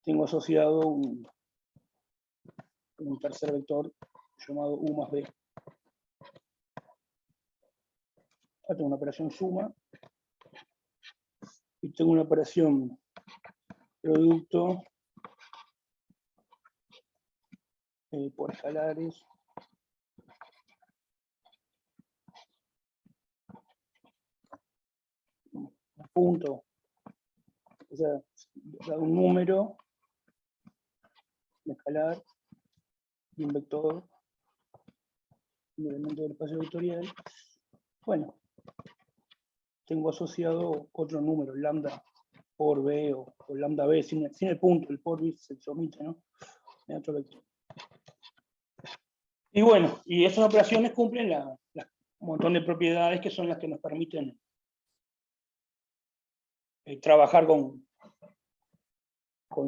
tengo asociado un tercer vector llamado U más B. Acá tengo una operación suma y tengo una operación producto por escalares punto, o sea, da un número, un escalar y un vector, un elemento del espacio vectorial. Bueno, tengo asociado otro número, lambda por B o lambda B, sin el punto, el por B se omite, ¿no? En otro vector. Y bueno, y esas operaciones cumplen un montón de propiedades que son las que nos permiten trabajar con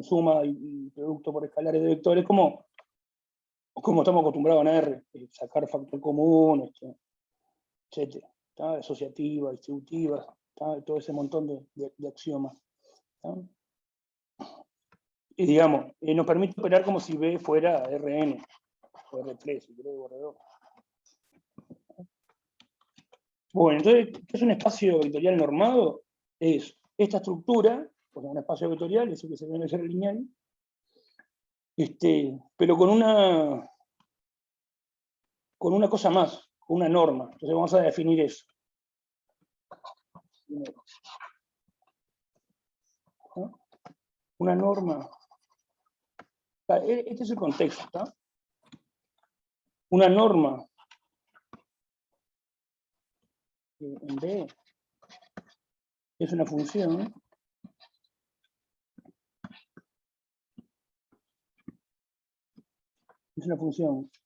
suma y producto por escalares de vectores, como estamos acostumbrados en R, sacar factor común, etcétera, asociativa, distributiva, todo ese montón de axiomas. Y digamos, nos permite operar como si B fuera Rn, o R3, si querés, o R2. Bueno, entonces, ¿qué es un espacio vectorial normado? Es esta estructura, pues un espacio vectorial, eso que se ve en el ser lineal, pero con una cosa más, con una norma. Entonces vamos a definir eso. ¿No? Una norma. Este es el contexto, ¿está? Una norma en B es una función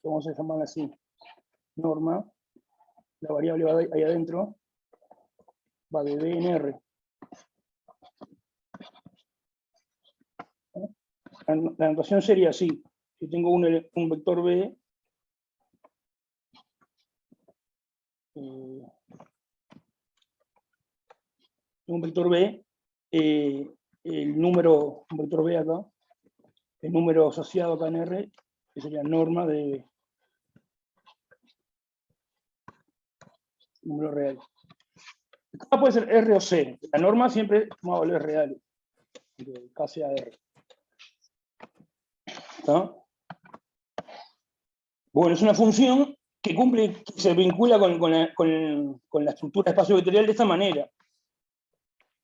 que vamos a llamarla así, norma, la variable va ahí adentro, va de B en R. La notación sería así, si tengo un vector B, un vector B, un vector B acá, el número asociado acá en R, que sería norma de B. Número real. Acá puede ser R o C. La norma siempre toma valores reales. K sea R. ¿Está? Bueno, es una función que cumple, que se vincula con la estructura de espacio vectorial de esta manera.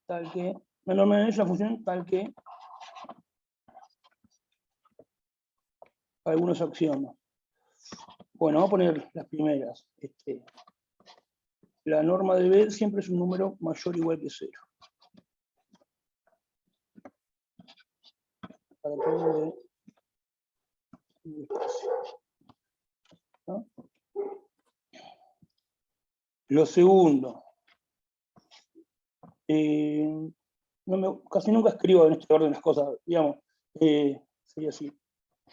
Tal que, la norma es una función tal que algunos axiomas. Bueno, vamos a poner las primeras. La norma de B siempre es un número mayor o igual que 0. Para todo el espacio. ¿No? Lo segundo. Casi nunca escribo en este orden las cosas. Digamos, sería así.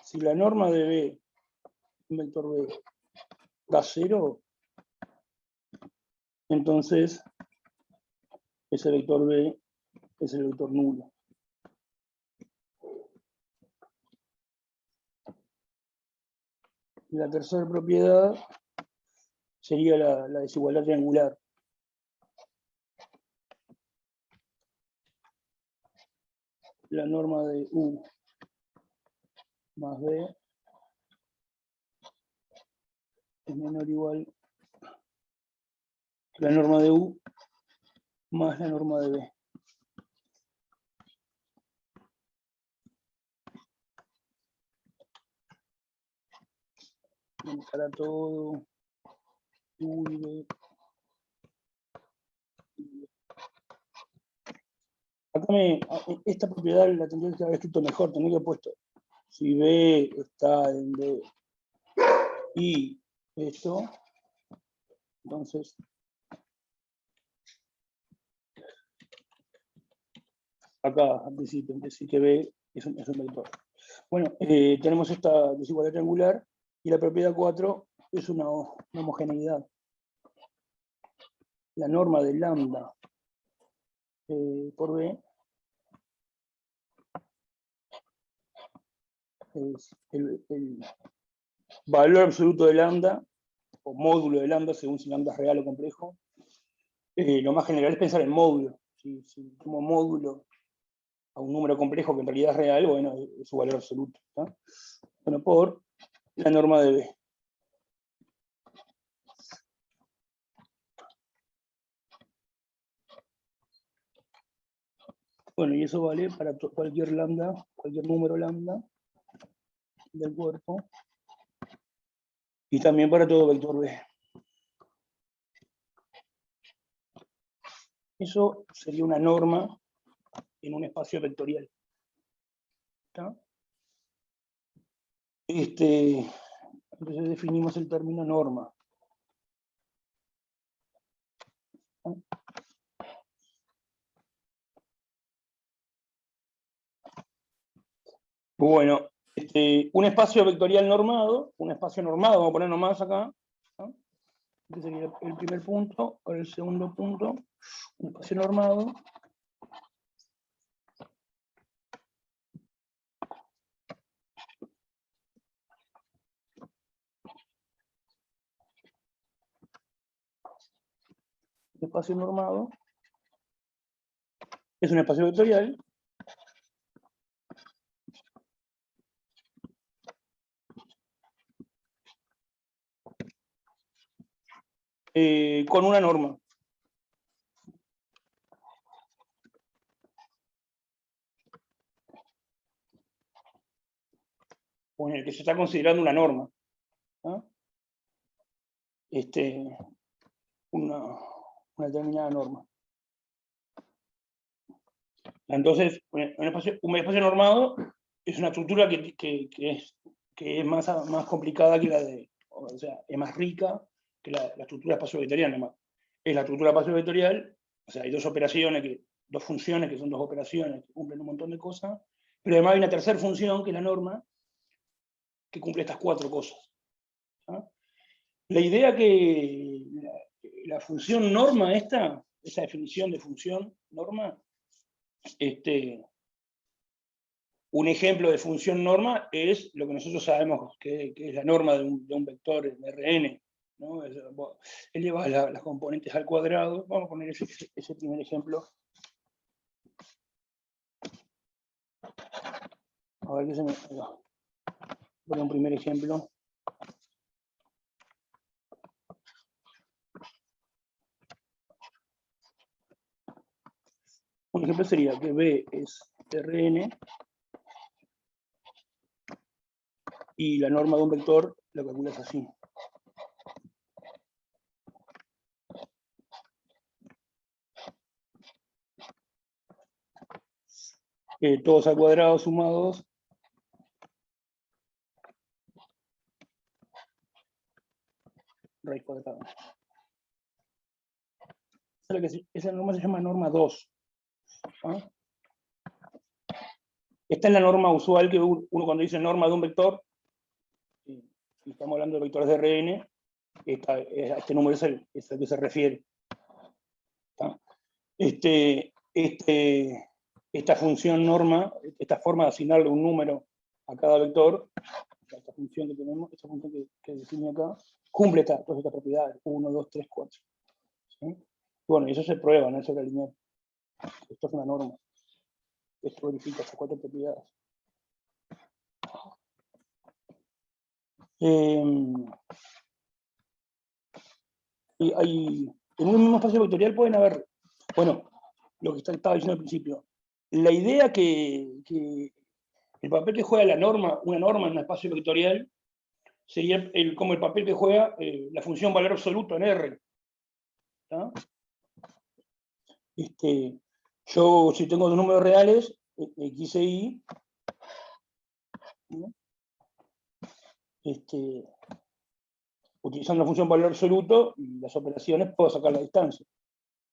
Si la norma de B, un vector B, da 0, entonces ese vector B es el vector nulo. Y la tercera propiedad sería la desigualdad triangular. La norma de U más B es menor o igual que la norma de U más la norma de B. Para todo U y B. Acá esta propiedad la tendría que haber escrito mejor, tendría que haber puesto si B está en B y esto, entonces acá al principio, decir que B es un vector. Bueno, tenemos esta desigualdad triangular y la propiedad 4 es una homogeneidad. La norma de lambda por B es el valor absoluto de lambda, o módulo de lambda, según si lambda es real o complejo. Lo más general es pensar en módulo. Si tomo módulo a un número complejo que en realidad es real, bueno, es su valor absoluto. ¿Está? Bueno, por la norma de B. Bueno, y eso vale para cualquier lambda, cualquier número lambda del cuerpo, y también para todo vector B. Eso sería una norma en un espacio vectorial. ¿Está? Entonces definimos el término norma. ¿Está? Bueno, un espacio vectorial normado, vamos a poner nomás acá, ¿no? Este sería el primer punto, o el segundo punto, un espacio normado. espacio normado es un espacio vectorial con una norma. O en el que se está considerando una norma, ¿no? Una determinada norma. Entonces, un espacio normado es una estructura que es más complicada que la de, o sea, es más rica que la estructura espacio-vectorial. Es la estructura espacio-vectorial, o sea, hay dos funciones que son dos operaciones que cumplen un montón de cosas, pero además hay una tercera función, que es la norma, que cumple estas cuatro cosas, ¿no? La idea que la función norma esa definición de función norma, un ejemplo de función norma es lo que nosotros sabemos que es la norma de un vector en Rn, ¿no? Eleva las componentes al cuadrado. Vamos a poner ese primer ejemplo. A ver qué se me... Voy a un primer ejemplo. Un ejemplo sería que B es Rn y la norma de un vector la calculas así. Todos al cuadrado sumados raíz cuadrada. Esa norma se llama norma 2. ¿Ah? Esta es la norma usual que uno cuando dice norma de un vector, y estamos hablando de vectores de Rn, este número es el que se refiere. ¿Ah? Esta función norma, esta forma de asignarle un número a cada vector, esta función que tenemos, esta función que define acá, cumple todas estas propiedades, 1, 2, 3, 4. ¿Sí? Bueno, y eso se prueba, no es sobre lineal. Esto es una norma. Esto verifica estas cuatro propiedades. En un mismo espacio vectorial pueden haber, bueno, lo que estaba diciendo al principio, la idea que el papel que juega una norma en un espacio vectorial sería como el papel que juega la función valor absoluto en R. ¿Tá? Yo, si tengo dos números reales, X e Y, ¿no? Utilizando la función valor absoluto y las operaciones, puedo sacar la distancia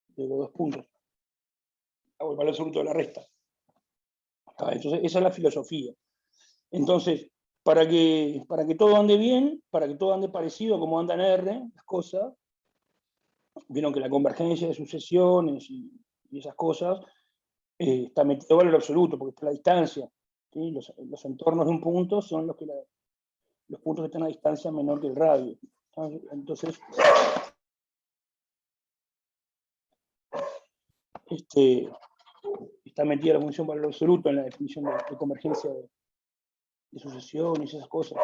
de los dos puntos. Hago el valor absoluto de la resta. Entonces, esa es la filosofía. Entonces, para que todo ande bien, para que todo ande parecido como anda en R, las cosas, vieron que la convergencia de sucesiones y esas cosas está metido valor absoluto, porque está la distancia. ¿Sí? Los entornos de un punto son los puntos que están a distancia menor que el radio. Entonces, está metida la función valor absoluto en la definición de convergencia de sucesión y esas cosas.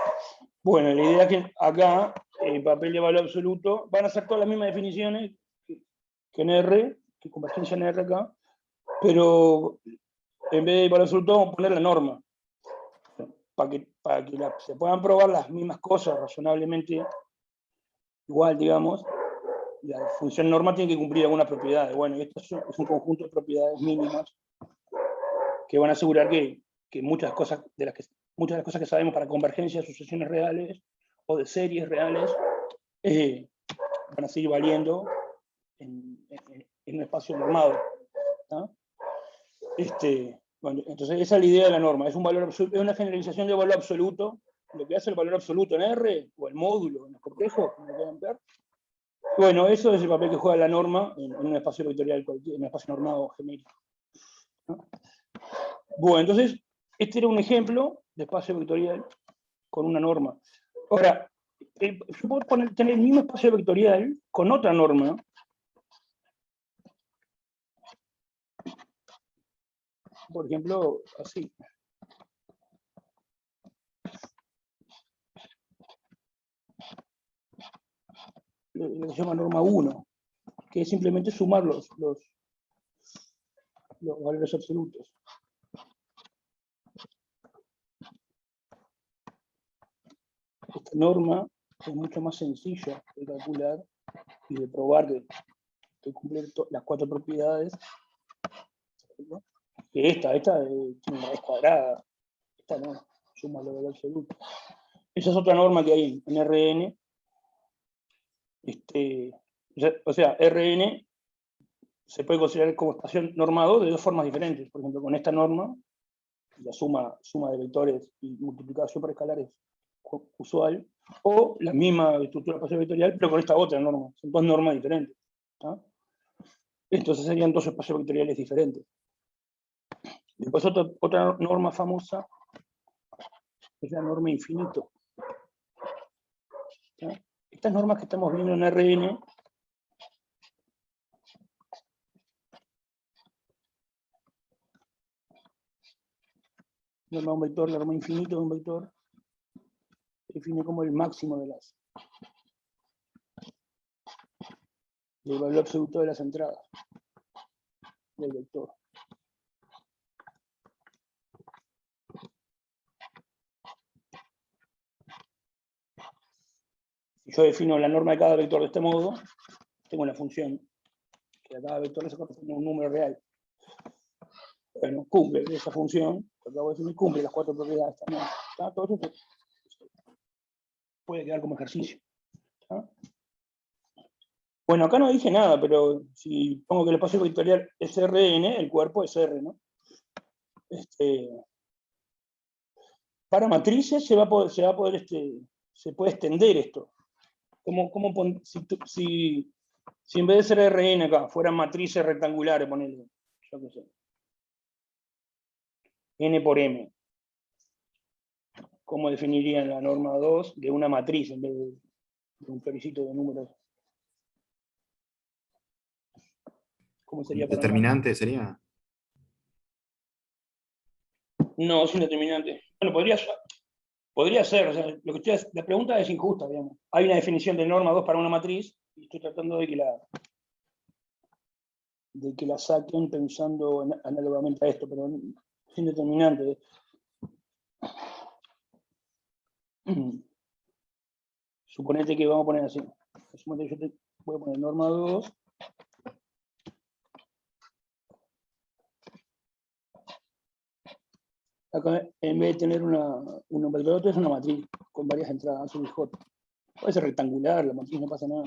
Bueno, la idea es que acá, el papel de valor absoluto, van a ser todas las mismas definiciones que en R, que convergencia en R acá, pero en vez de valor absoluto vamos a poner la norma, para que se puedan probar las mismas cosas razonablemente igual, digamos. La función norma tiene que cumplir algunas propiedades. Bueno, y esto es un conjunto de propiedades mínimas que van a asegurar que muchas de las cosas que sabemos para convergencia de sucesiones reales o de series reales van a seguir valiendo en un espacio normado. ¿No? Bueno, entonces esa es la idea de la norma, es una generalización de valor absoluto. Lo que hace el valor absoluto en R, o el módulo en los complejos, como lo pueden ver. Bueno, eso es el papel que juega la norma en un espacio vectorial cualquiera, en un espacio normado genérico. ¿No? Bueno, entonces, este era un ejemplo de espacio vectorial con una norma. Ahora, yo puedo tener el mismo espacio vectorial con otra norma, por ejemplo, así. Lo que se llama norma 1, que es simplemente sumar los valores absolutos. Esta norma es mucho más sencilla de calcular y de probar que cumple las 4 propiedades, ¿no? Que esta tiene una raíz cuadrada, esta no, suma los valores absolutos. Esa es otra norma que hay en RN. O sea, RN se puede considerar como espacio normado de 2 formas diferentes. Por ejemplo, con esta norma, la suma de vectores y multiplicación por escalares usual, o la misma estructura espacial vectorial, pero con esta otra norma. Son 2 normas diferentes, ¿tá? Entonces serían 2 espacios vectoriales diferentes. Después otra norma famosa es la norma infinito, ¿tá? Estas normas que estamos viendo en RN norma de un vector, la norma infinito de un vector, se define como el máximo del valor absoluto de las entradas del vector. Si yo defino la norma de cada vector de este modo, tengo la función que a cada vector le corresponde un número real. Bueno, cumple esa función, que acabo de definir, cumple las 4 propiedades también. ¿Tá? Todo esto puede quedar como ejercicio. ¿Tá? Bueno, acá no dije nada, pero si pongo que el espacio vectorial es Rn, el cuerpo es R, ¿no? Para matrices se puede extender esto. Si en vez de ser Rn acá, fueran matrices rectangulares, ponele, yo qué sé, N por M, ¿cómo definirían la norma 2 de una matriz en vez de un plebiscito de números? ¿Cómo sería para Determinante sería. No, es un determinante. Bueno, podría ser, o sea, la pregunta es injusta, digamos. Hay una definición de norma 2 para una matriz, y estoy tratando de que la saquen pensando análogamente a esto, pero es indeterminante. Suponete que vamos a poner así. Suponete que yo voy a poner norma 2. Acá, en vez de tener un vector, es una matriz con varias entradas, un J. Puede ser rectangular, la matriz no pasa nada.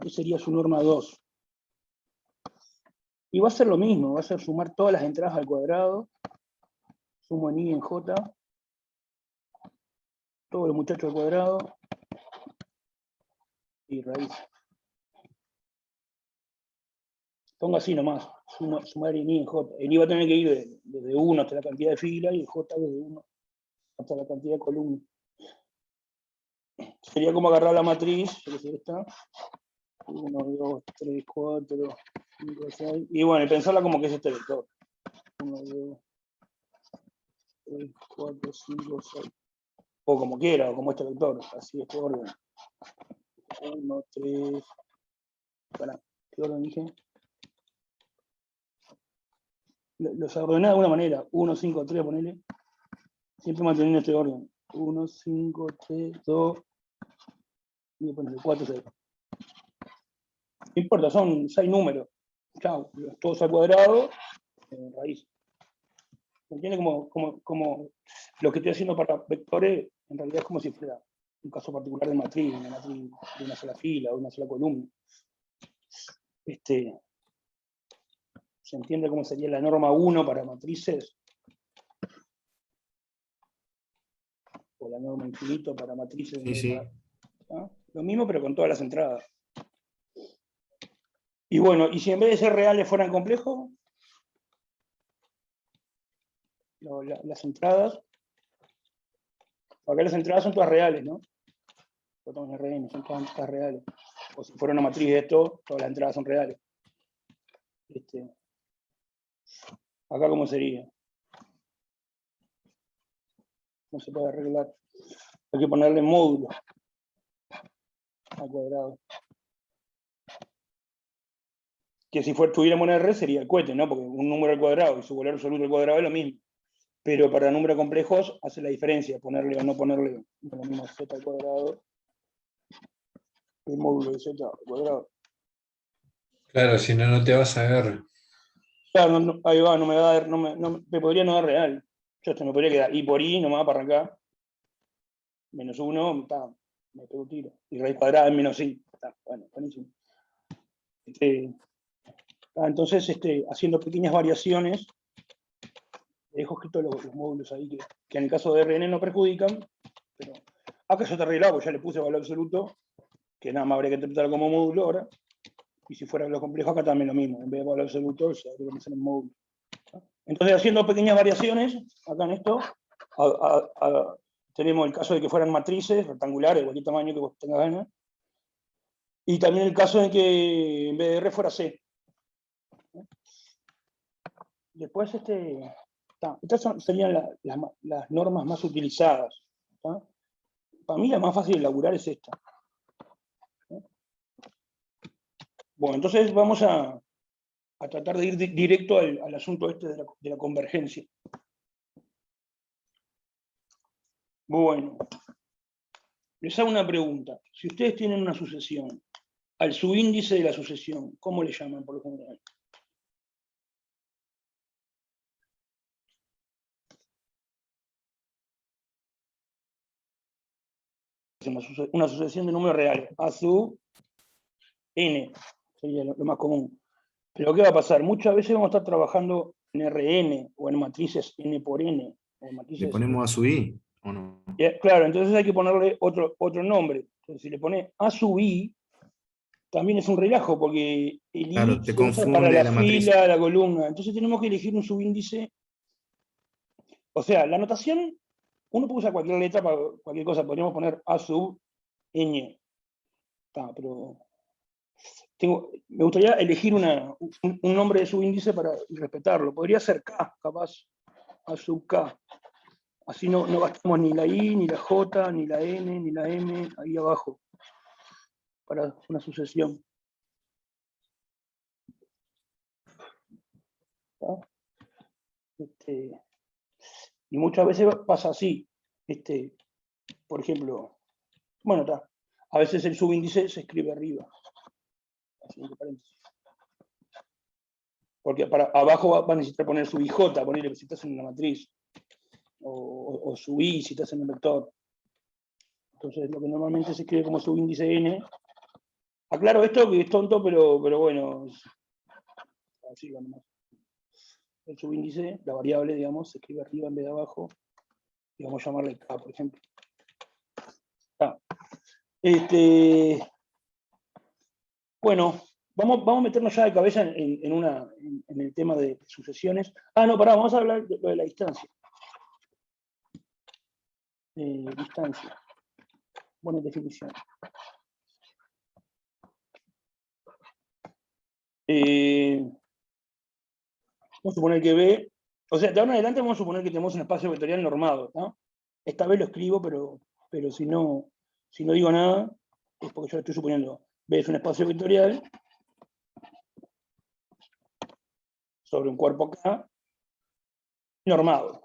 Esa sería su norma 2. Y va a ser lo mismo, va a ser sumar todas las entradas al cuadrado, sumo en I en J, todo el muchacho al cuadrado, y raíz. Pongo así nomás, sumar en I en J. El I va a tener que ir desde 1 hasta la cantidad de filas, y el J desde 1 hasta la cantidad de columnas. Sería como agarrar la matriz, que sería esta, 1, 2, 3, 4, 5, 6, y bueno, y pensarla como que es este vector. 1, 2, 3, 4, 5, 6. O como quiera, o como este vector, así este orden. 1, 3. ¿Qué orden dije? Los ordené de alguna manera. 1, 5, 3, ponele. Siempre manteniendo este orden. 1, 5, 3, 2. Y ponerle 4, 6. No importa, son 6 números. Chao, todos al cuadrado, raíz. ¿Me entiendes? Como lo que estoy haciendo para vectores, en realidad es como si fuera un caso particular de matriz, una matriz de una sola fila, de una sola columna. ¿Se entiende cómo sería la norma 1 para matrices? O la norma infinito para matrices. Sí, sí. ¿No? Lo mismo, pero con todas las entradas. Y bueno, y si en vez de ser reales fueran complejos, las entradas, acá las entradas son todas reales, ¿no? Son todas reales. O si fuera una matriz de esto, todas las entradas son reales. Acá, ¿cómo sería? no se puede arreglar. Hay que ponerle módulo al cuadrado. Que si tuviéramos en R sería el cohete, ¿no? Porque un número al cuadrado y su valor absoluto al cuadrado es lo mismo. Pero para números complejos hace la diferencia, ponerle o no ponerle lo mismo z al cuadrado, el módulo de z al cuadrado. Claro, si no, no te vas a ver. Claro, ahí va, no me va a dar, me podría no dar real. Yo me podría quedar i por i, nomás para arrancar. Menos 1, me pego un tiro. Y raíz cuadrada es menos i. Bueno, buenísimo. Entonces, haciendo pequeñas variaciones, dejo escrito los módulos ahí que en el caso de RN no perjudican, pero acá ya está arreglado, porque ya le puse valor absoluto, que nada más habría que interpretarlo como módulo ahora. Y si fuera lo complejo, acá también lo mismo. En vez de valor absoluto, se habría que hacer en módulo. Entonces, haciendo pequeñas variaciones, acá en esto, tenemos el caso de que fueran matrices rectangulares, de cualquier tamaño que vos tengas ganas. Y también el caso de que en vez de R fuera C. Después, estas serían las normas más utilizadas. ¿Tá? Para mí la más fácil de elaborar es esta. Bueno, entonces vamos a tratar de ir directo al asunto de la convergencia. Bueno, les hago una pregunta. Si ustedes tienen una sucesión, al subíndice de la sucesión, ¿cómo le llaman por lo general? Una sucesión de números reales, a sub n, sería lo más común. Pero ¿qué va a pasar? Muchas veces vamos a estar trabajando en Rn o en matrices n por n. O matrices... ¿Le ponemos a sub i o no? Claro, entonces hay que ponerle otro nombre. Entonces, si le pone a sub i, también es un relajo, porque el Claro, i te se usa para la confunde la matriz. fila, la columna. Entonces tenemos que elegir un subíndice. O sea, la notación, uno puede usar cualquier letra para cualquier cosa. Podríamos poner a sub ñ. Pero me gustaría elegir un nombre de subíndice para respetarlo. Podría ser K, capaz, a sub K. Así no gastamos ni la I, ni la J, ni la N, ni la M ahí abajo, para una sucesión. Y muchas veces pasa así. Por ejemplo, bueno, a veces el subíndice se escribe arriba. Así, entre paréntesis. Porque abajo va a necesitar poner su IJ, ponerle si estás en una matriz. O su I si estás en un vector. Entonces, lo que normalmente se escribe como subíndice n. Aclaro esto que es tonto, pero bueno. Así va nomás. El subíndice, la variable, digamos, se escribe arriba en vez de abajo. Y vamos a llamarle K, por ejemplo. Bueno, vamos a meternos ya de cabeza en el tema de sucesiones. No, vamos a hablar de lo de la distancia. Distancia. Buena definición. Vamos a suponer que B, o sea, de ahora en adelante vamos a suponer que tenemos un espacio vectorial normado, ¿no? Esta vez lo escribo, pero si no digo nada, es porque yo lo estoy suponiendo. B es un espacio vectorial sobre un cuerpo K normado.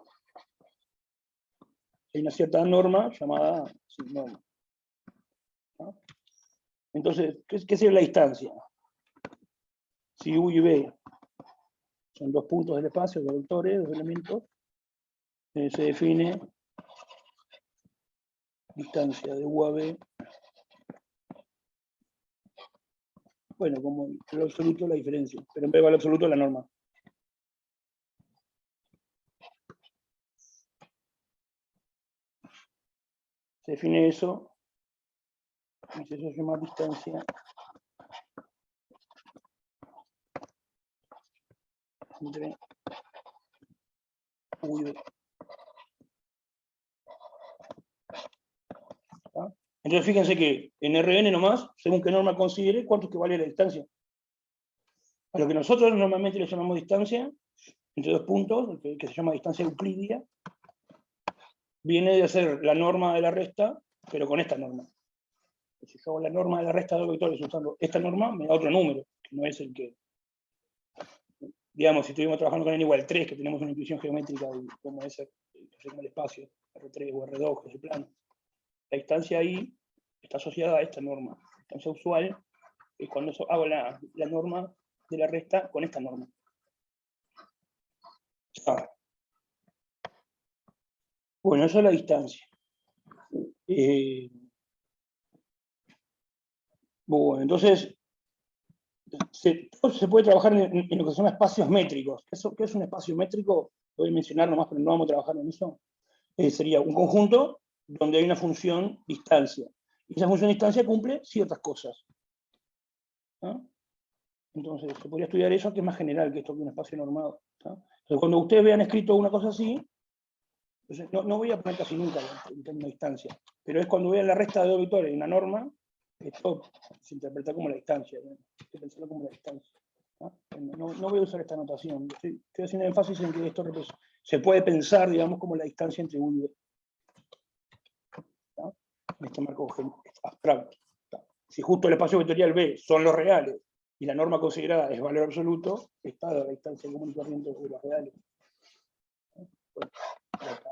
Hay una cierta norma llamada norma. ¿No? Entonces, ¿qué sería la distancia? Si U y B son dos puntos del espacio, dos vectores, dos elementos, se define distancia de U a B, bueno, como el absoluto la diferencia, pero en vez de valor absoluto la norma. Se define eso, y eso se llama distancia entre U y B. ¿Está? Entonces fíjense que en Rn nomás, según qué norma considere, cuánto es que vale la distancia. A lo que nosotros normalmente le llamamos distancia, entre dos puntos, que se llama distancia euclídea, viene de hacer la norma de la resta, pero con esta norma. Si yo hago la norma de la resta de dos vectores usando esta norma, me da otro número, que no es el que... Digamos, si estuvimos trabajando con n igual 3, que tenemos una intuición geométrica de cómo es el espacio, R3 o R2, ese plano. La instancia ahí está asociada a esta norma. La instancia usual es cuando hago la norma de la resta con esta norma. Bueno, esa es la distancia. Bueno, entonces, se puede trabajar en lo que son espacios métricos. ¿Qué es un espacio métrico? Lo voy a mencionar nomás, pero no vamos a trabajar en eso. Sería un conjunto donde hay una función distancia. Y esa función distancia cumple ciertas cosas. ¿No? Entonces, se podría estudiar eso, que es más general que esto que un espacio normado. ¿No? Entonces, cuando ustedes vean escrito una cosa así, entonces, no voy a poner casi nunca el término distancia, pero es cuando vean la resta de dos vectores en una norma, esto se interpreta como la distancia, ¿no? Hay que pensarlo como la distancia. No voy a usar esta notación, estoy haciendo énfasis en que esto se puede pensar, digamos, como la distancia entre U y B. ¿No? En este marco abstracto. ¿No? Si justo el espacio vectorial B son los reales y la norma considerada es valor absoluto, está la distancia común y corriente de los reales. ¿No? Bueno,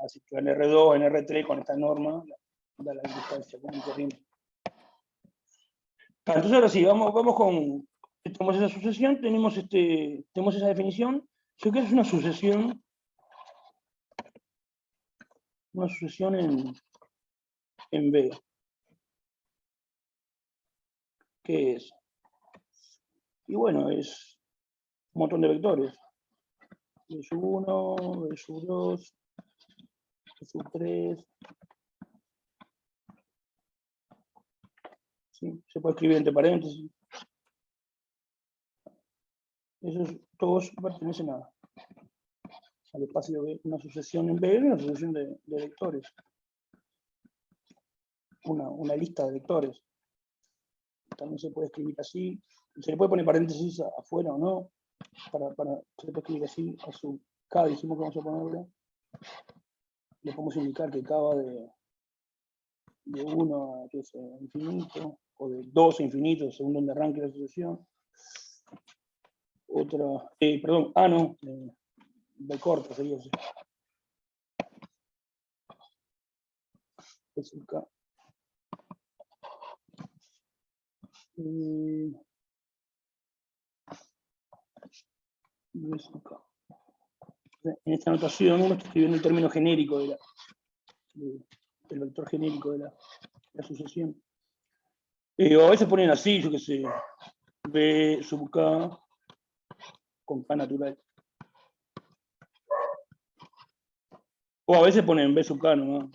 así que en R2, en R3, con esta norma, da la distancia común y corriente. Entonces ahora sí, vamos con... Tenemos esa sucesión, tenemos esa definición. ¿Qué es una sucesión? Una sucesión en B. ¿Qué es? Y bueno, es un montón de vectores. B sub 1, B sub 2, B sub 3. ¿Sí? Se puede escribir entre paréntesis. Esos todos pertenecen al espacio B, una sucesión en B, una sucesión de vectores. Una lista de vectores. También se puede escribir así. Se le puede poner paréntesis afuera o no. Se le puede escribir así a su K, dijimos que vamos a ponerle. Le podemos indicar que K va de 1 a infinito, o de 2 a infinito, según donde arranque la sucesión. Otra, perdón, no, B corta sería así. Es el K. En esta notación uno está escribiendo el término genérico del vector genérico de la sucesión. O a veces ponen así, yo qué sé, B sub K con K natural. O a veces ponen B sub K nomás.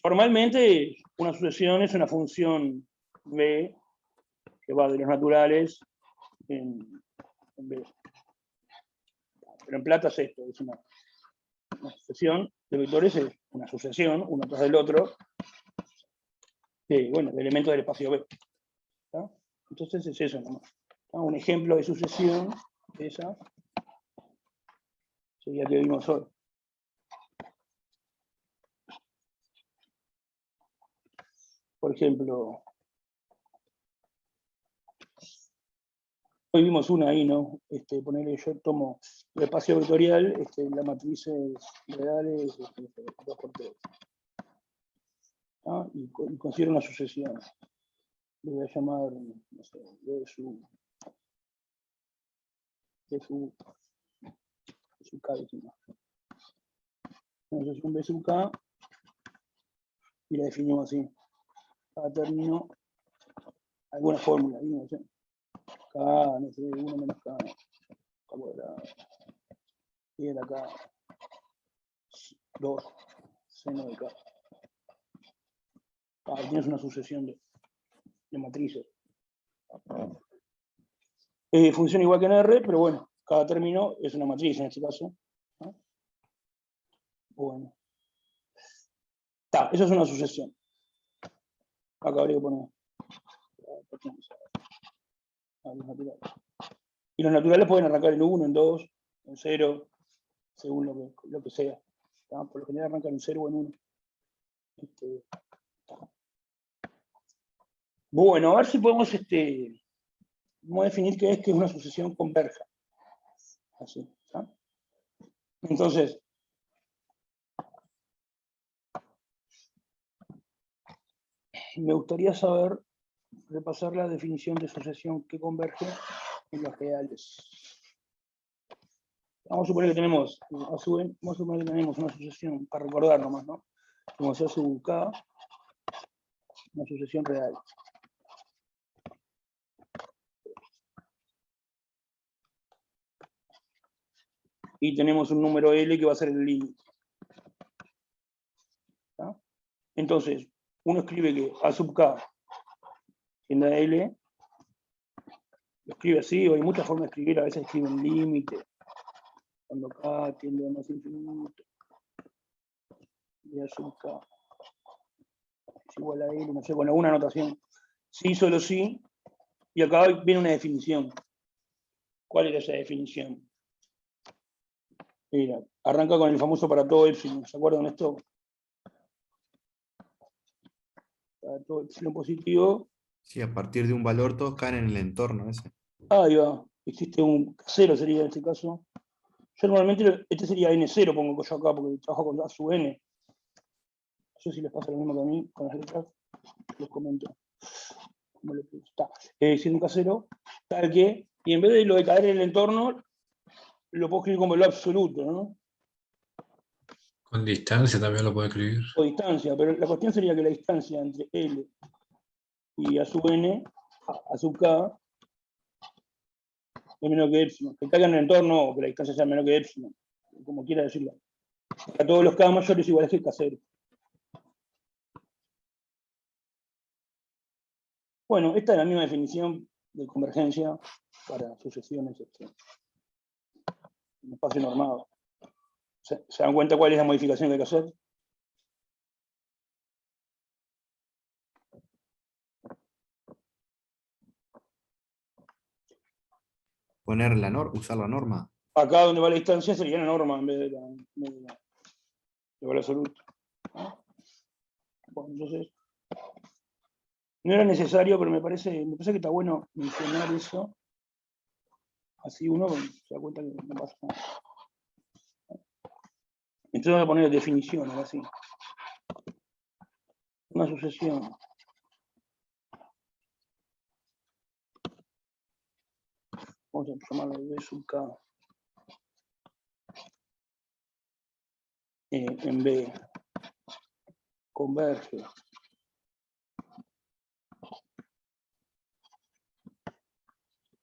Formalmente, una sucesión es una función B que va de los naturales en B. Pero en plata es esto, es una sucesión de vectores, es una sucesión, uno tras del otro, de elementos del espacio B. ¿Tá? Entonces es eso nomás. Un ejemplo de sucesión de esa sería que vimos hoy. Por ejemplo, hoy vimos una ahí, ¿no? Ponerle, yo tomo el espacio vectorial, las matrices reales, 2×3. ¿Ah? Y considero una sucesión. Le voy a llamar, no sé, B sub K, decimos. Una sucesión B sub K, y la definimos así. Cada término, alguna fórmula, no sé. K, no sé, 1 menos K cuadrado. Y era K 2 seno de K. Ahí tienes una sucesión de matrices. Funciona igual que en R, pero bueno, cada término es una matriz en este caso. ¿No? Bueno. Eso es una sucesión. Acá habría que poner. Los naturales. Y los naturales pueden arrancar en 1, en 2, en 0, según lo que sea. ¿Tá? Por lo general arrancan en 0 o en 1. Bueno, a ver si podemos vamos a definir qué es una sucesión converja. Así, ¿tá? Entonces, me gustaría repasar la definición de sucesión que converge en los reales. Vamos a suponer que tenemos, una sucesión, para recordar nomás, ¿no? Como se hace K, una sucesión real. Y tenemos un número L que va a ser el límite. Entonces, uno escribe que A sub K tiende a L, lo escribe así, o hay muchas formas de escribir, a veces escriben límite, cuando K tiende a más infinito, y A sub K es igual a L, no sé, con alguna anotación. Sí, solo sí, y acá viene una definición. ¿Cuál era esa definición? Mira, arranca con el famoso para todo epsilon, ¿se acuerdan de esto? Para todo epsilon positivo. Sí, a partir de un valor todos caen en el entorno ese. Ahí va, existe un casero, sería en este caso. Yo normalmente, este sería N0, pongo yo acá, porque trabajo con A sub N. No sé si les pasa lo mismo que a mí, con las letras, les comento. Como lo que está. Si es un casero, tal que, y en vez de lo de caer en el entorno, lo puedo escribir como lo absoluto, ¿no? Con distancia también lo puede escribir. O distancia, pero la cuestión sería que la distancia entre L y A sub N, A sub K, es menor que epsilon. Que caiga en el entorno o que la distancia sea menor que epsilon, como quiera decirlo. A todos los K mayores iguales que K0. Bueno, esta es la misma definición de convergencia para sucesiones en espacio normado. ¿Se dan cuenta cuál es la modificación que hay que hacer? Poner usar la norma. Acá donde va la distancia sería la norma en vez de valor absoluto. Bueno, entonces, no era necesario, pero me parece que está bueno mencionar eso. Así uno se da cuenta que no pasa nada. Entonces voy a poner definiciones así. Una sucesión vamos a llamarlo B sub K en B converge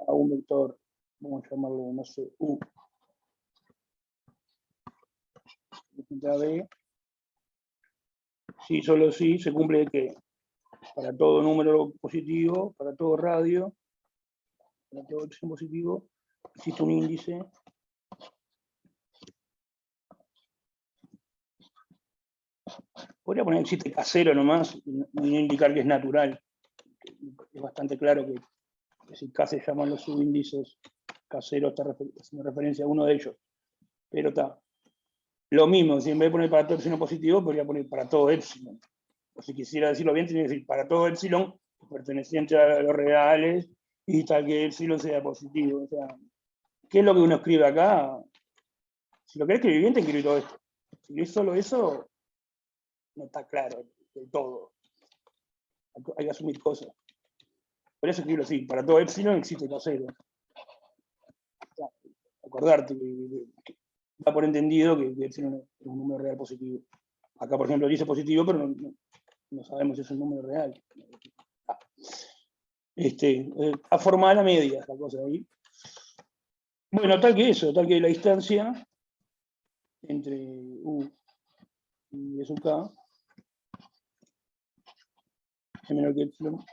a un vector, vamos a llamarlo, no sé, U, a B, si solo si se cumple que para todo número positivo, para todo radio, para todo epsilon positivo, existe un índice podría poner existe casero nomás y no indicar que es natural. Es bastante claro que si K se llaman los subíndices, casero está haciendo referencia a uno de ellos. Pero está. Lo mismo, si en vez de poner para todo epsilon positivo, podría poner para todo epsilon. O si quisiera decirlo bien, tendría que decir para todo epsilon perteneciente a los reales y tal que epsilon sea positivo. O sea, ¿qué es lo que uno escribe acá? Si lo querés escribir bien, te escribí todo esto. Si escribís solo eso, no está claro del todo. Hay que asumir cosas. Por eso escribirlo así. Para todo epsilon existe casero. Acordarte que da por entendido que epsilon es un número real positivo. Acá, por ejemplo, dice positivo, pero no sabemos si es un número real. A formar a medias la cosa ahí. Bueno, tal que la distancia entre U y S sub K es menor que epsilon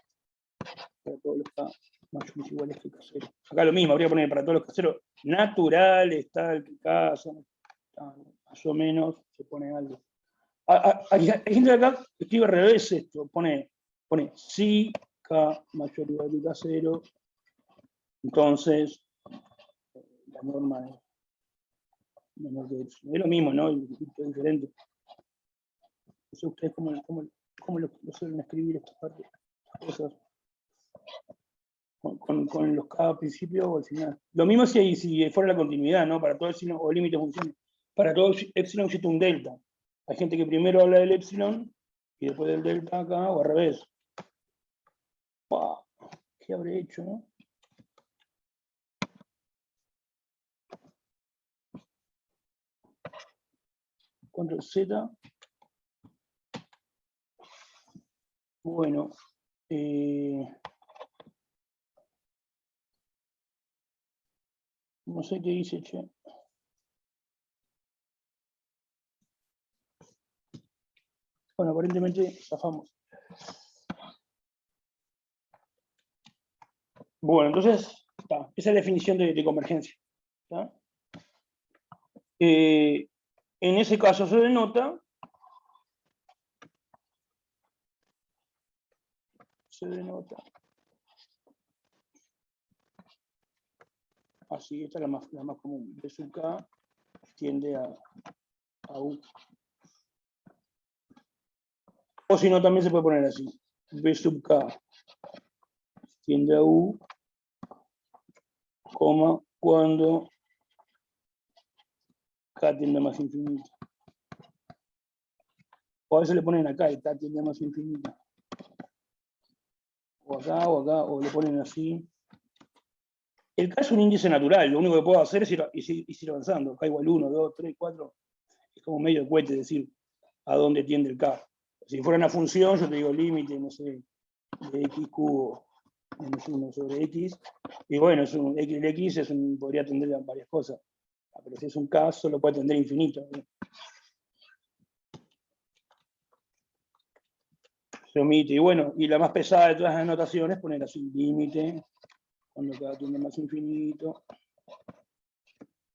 para todos los K mayores iguales que casero. Acá lo mismo, habría que poner para todos los caseros naturales, tal que casa, más o menos se pone algo. Hay gente acá que escribe al revés esto, pone si K mayor o igual que casero, entonces la norma es menor que epsilon. Es lo mismo, ¿no? Es diferente. No sé ustedes cómo lo suelen escribir estas partes, estas cosas. Con los K al principio o al final. Lo mismo si fuera la continuidad, ¿no? Para todo epsilon o límite de funciones. Para todo epsilon existe un delta. Hay gente que primero habla del epsilon y después del delta acá, o al revés. ¡Pah! ¿Qué habré hecho, no? Control Z. Bueno. No sé qué hice, che. Bueno, aparentemente zafamos. Bueno, entonces, esa es la definición de convergencia. ¿Tá? En ese caso se denota así, esta es la más común. B sub K tiende a U. O si no, también se puede poner así. B sub K tiende a U, coma, cuando K tiende a más infinito. O a veces le ponen acá y K tiende a más infinito. O acá, o le ponen así. El K es un índice natural, lo único que puedo hacer es ir avanzando. K igual 1, 2, 3, 4. Es como medio de cohete decir a dónde tiende el K. Si fuera una función, yo te digo límite, no sé, de x cubo menos 1 sobre x. Y bueno, es un x de x, podría tender a varias cosas. Pero si es un K, solo puede tender infinito. Se omite. Y bueno, y la más pesada de todas las anotaciones, poner así límite, cuando K tiende más infinito,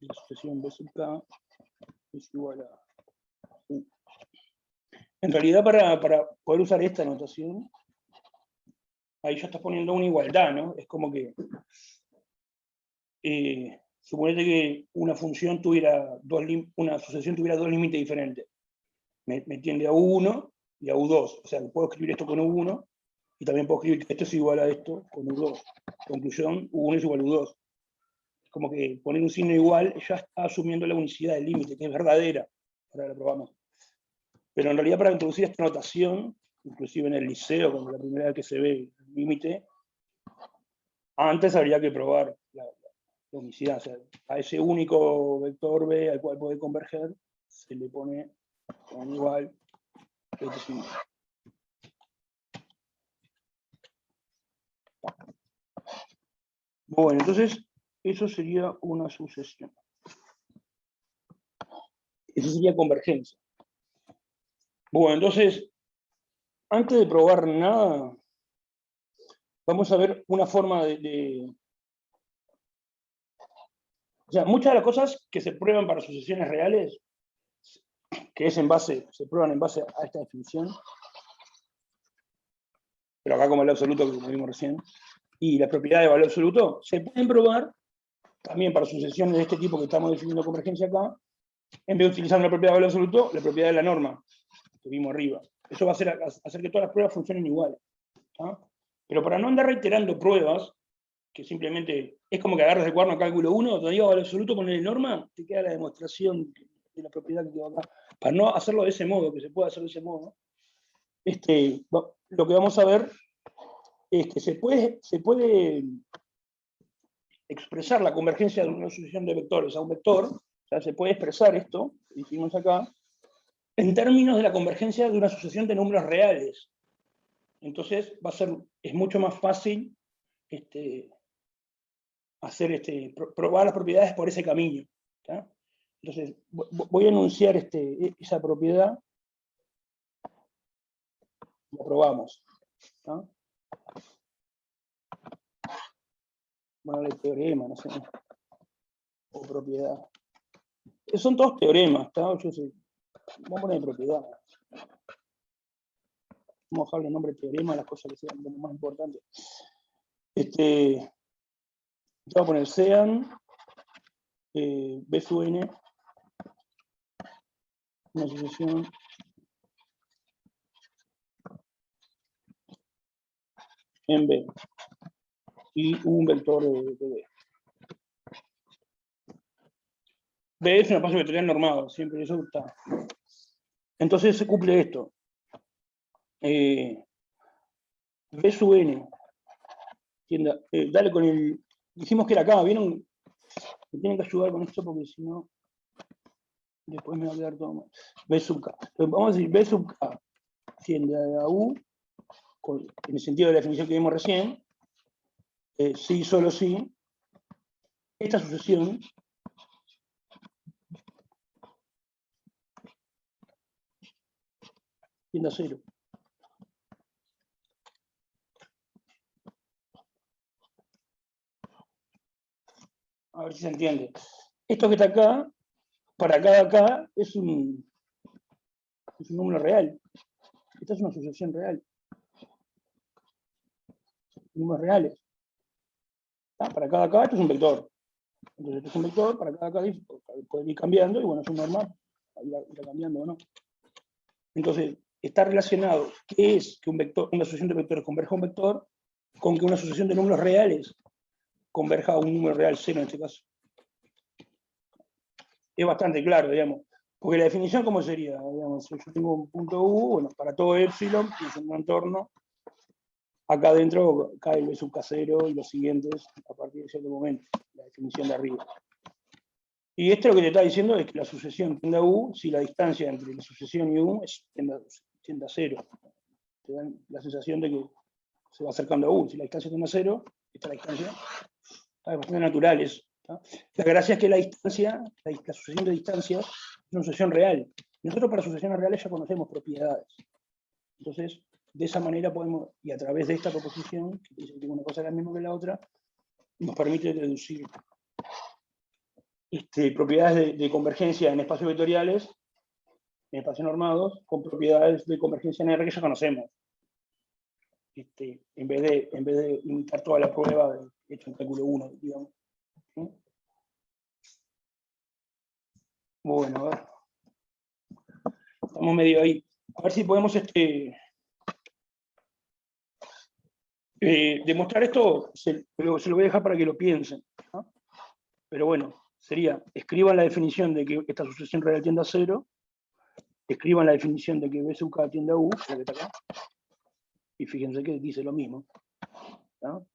la sucesión B sub K es igual a U. En realidad, para poder usar esta notación, ahí ya estás poniendo una igualdad, ¿no? Es como que, suponete que una función tuviera una sucesión tuviera dos límites diferentes. Me tiende a U1 y a U2. O sea, puedo escribir esto con U1 y también puedo escribir que esto es igual a esto con U2. Conclusión, U1 es igual a U2. Es como que poner un signo igual ya está asumiendo la unicidad del límite, que es verdadera. Ahora la probamos. Pero en realidad, para introducir esta notación, inclusive en el liceo, cuando la primera vez que se ve el límite, antes habría que probar la unicidad. O sea, a ese único vector B al cual puede converger, se le pone con igual este signo. Bueno, entonces, eso sería una sucesión. Eso sería convergencia. Bueno, entonces, antes de probar nada, vamos a ver una forma o sea, muchas de las cosas que se prueban para sucesiones reales, que es se prueban en base a esta definición, pero acá como valor absoluto, como vimos recién, y las propiedades de valor absoluto, se pueden probar también para sucesiones de este tipo que estamos definiendo convergencia acá, en vez de utilizar la propiedad de valor absoluto, la propiedad de la norma, que vimos arriba. Eso va a hacer que todas las pruebas funcionen igual. ¿Ah? Pero para no andar reiterando pruebas, que simplemente es como que agarras el cuaderno cálculo 1, te digo valor absoluto, ponerle norma, te queda la demostración de la propiedad que quedó acá. Para no hacerlo de ese modo, que se puede hacer de ese modo, lo que vamos a ver es que se puede expresar la convergencia de una sucesión de vectores a un vector, o sea, se puede expresar esto, dijimos acá, en términos de la convergencia de una sucesión de números reales. Entonces es mucho más fácil probar las propiedades por ese camino. ¿Tá? Entonces, voy a enunciar esa propiedad y la probamos. ¿Tá? Bueno, el teorema, no sé, o propiedad. Son todos teoremas, ¿tá? Yo sé. Vamos a poner propiedad. Vamos a dejarle el nombre teorema a las cosas que sean lo más importantes. Vamos a poner sean B sub n una sucesión en B y un vector de B. B es un espacio vectorial normado, siempre eso está. Entonces se cumple esto. B sub n. Dale con el. Dijimos que era acá, ¿vieron? Me tienen que ayudar con esto porque si no, después me va a quedar todo mal. B sub K. Entonces, vamos a decir B sub K tiende a U, en el sentido de la definición que vimos recién, sí, solo sí. Esta sucesión tiende a 0. A ver si se entiende. Esto que está acá, para cada K, es un número real. Esta es una sucesión real. Números reales. Para cada K, esto es un vector. Entonces, esto es un vector, para cada K puede ir cambiando, y bueno, es un normal. Irá cambiando o no. Entonces, está relacionado qué es que una sucesión de vectores converja a un vector con que una sucesión de números reales converja a un número real 0 en este caso. Es bastante claro, digamos. Porque la definición, ¿cómo sería? Digamos, si yo tengo un punto U, bueno, para todo epsilon, que es un entorno, acá adentro cae el B sub K0 y los siguientes a partir de cierto momento, la definición de arriba. Y esto lo que te está diciendo es que la sucesión tiende a U si la distancia entre la sucesión y U tiende a 0. Te dan la sensación de que se va acercando a U. Si la distancia tiende a 0, esta es la distancia. Es bastante natural eso. La gracia es que la distancia, la sucesión de distancias, es una sucesión real. Nosotros para sucesiones reales ya conocemos propiedades. Entonces, de esa manera podemos, y a través de esta proposición, que dice que una cosa es la misma que la otra, nos permite deducir propiedades de convergencia en espacios vectoriales, en espacios normados, con propiedades de convergencia en R que ya conocemos. En vez de imitar toda la prueba hecha en cálculo 1, digamos. ¿Sí? Bueno, a ver. Estamos medio ahí. A ver si podemos demostrar esto, se lo voy a dejar para que lo piensen, ¿no? Pero bueno, sería, escriban la definición de que esta sucesión real tiende a 0, escriban la definición de que B sub K tiende a U, la que está acá, y fíjense que dice lo mismo, ¿no?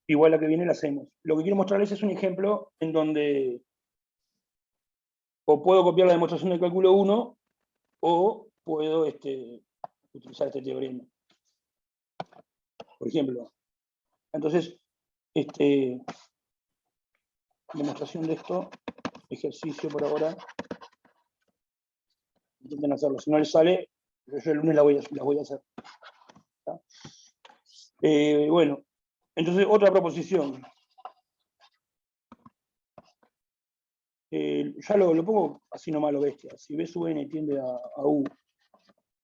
Igual la que viene la hacemos. Lo que quiero mostrarles es un ejemplo en donde o puedo copiar la demostración del cálculo 1 o puedo utilizar este teorema. Por ejemplo, entonces, demostración de esto, ejercicio por ahora, intenten hacerlo, si no les sale, yo el lunes la voy a hacer. Bueno, entonces otra proposición. Ya lo pongo así nomás lo bestia. Si B sub n tiende a U,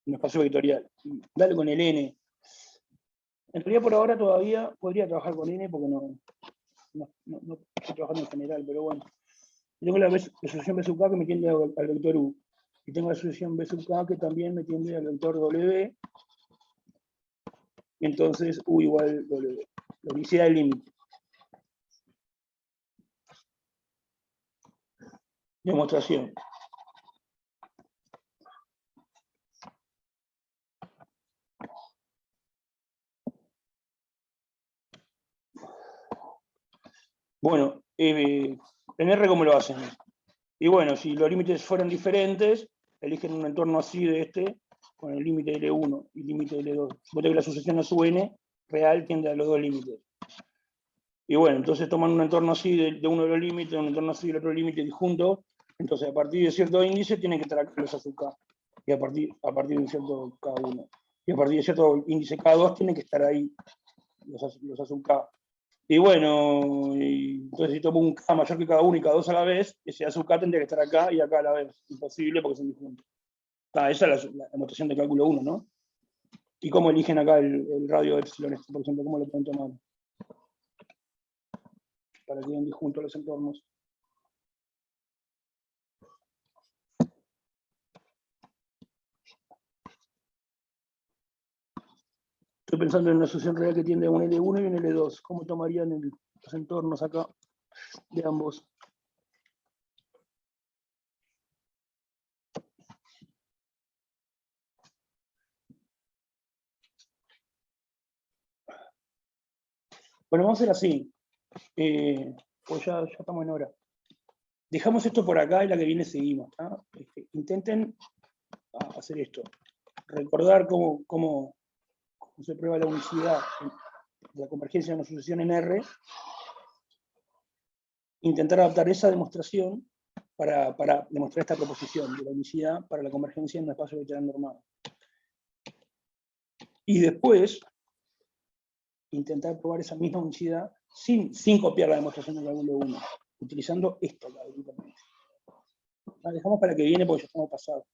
un espacio vectorial, dale con el n. En realidad por ahora todavía podría trabajar con n porque no estoy trabajando en general, pero bueno. Tengo la sucesión B sub K que me tiende al vector U. Y tengo la sucesión B sub K que también me tiende al vector W. Entonces U igual W. La unicidad del límite. Demostración. Bueno, en R, ¿cómo lo hacen? Y bueno, si los límites fueran diferentes, eligen un entorno así de con el límite L1 y límite L2. Supongo que la sucesión a sub n real tiende a los dos límites. Y bueno, entonces toman un entorno así de uno de los límites, un entorno así del otro límite disjuntos. Entonces, a partir de cierto índice, tienen que estar acá los A sub K. Y a partir de un cierto K1. Y a partir de cierto índice K2, tienen que estar ahí los A sub K. Y bueno, entonces si tomo un K mayor que K1 y K2 a la vez, ese A sub K tendría que estar acá y acá a la vez. Imposible porque son disjuntos. Esa es la notación de cálculo 1, ¿no? ¿Y cómo eligen acá el radio epsilon, por ejemplo? ¿Cómo lo pueden tomar? Para que queden disjuntos los entornos. Estoy pensando en una solución real que tiene un L1 y un L2. ¿Cómo tomarían los entornos acá de ambos? Bueno, vamos a hacer así. Pues ya estamos en hora. Dejamos esto por acá y la que viene seguimos. Intenten hacer esto. Recordar cómo se prueba la unicidad de la convergencia de una sucesión en R. Intentar adaptar esa demostración para demostrar esta proposición de la unicidad para la convergencia en un espacio vetorial normado. Y después, intentar probar esa misma unicidad sin copiar la demostración del cálculo 1, utilizando esto. La dejamos para que viene porque ya estamos pasados.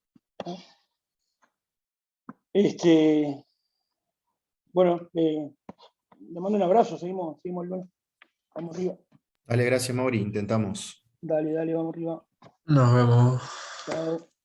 Bueno, le mando un abrazo, seguimos el lunes. Vamos arriba. Dale, gracias, Mauri. Intentamos. Dale, vamos arriba. Nos vemos. Chao.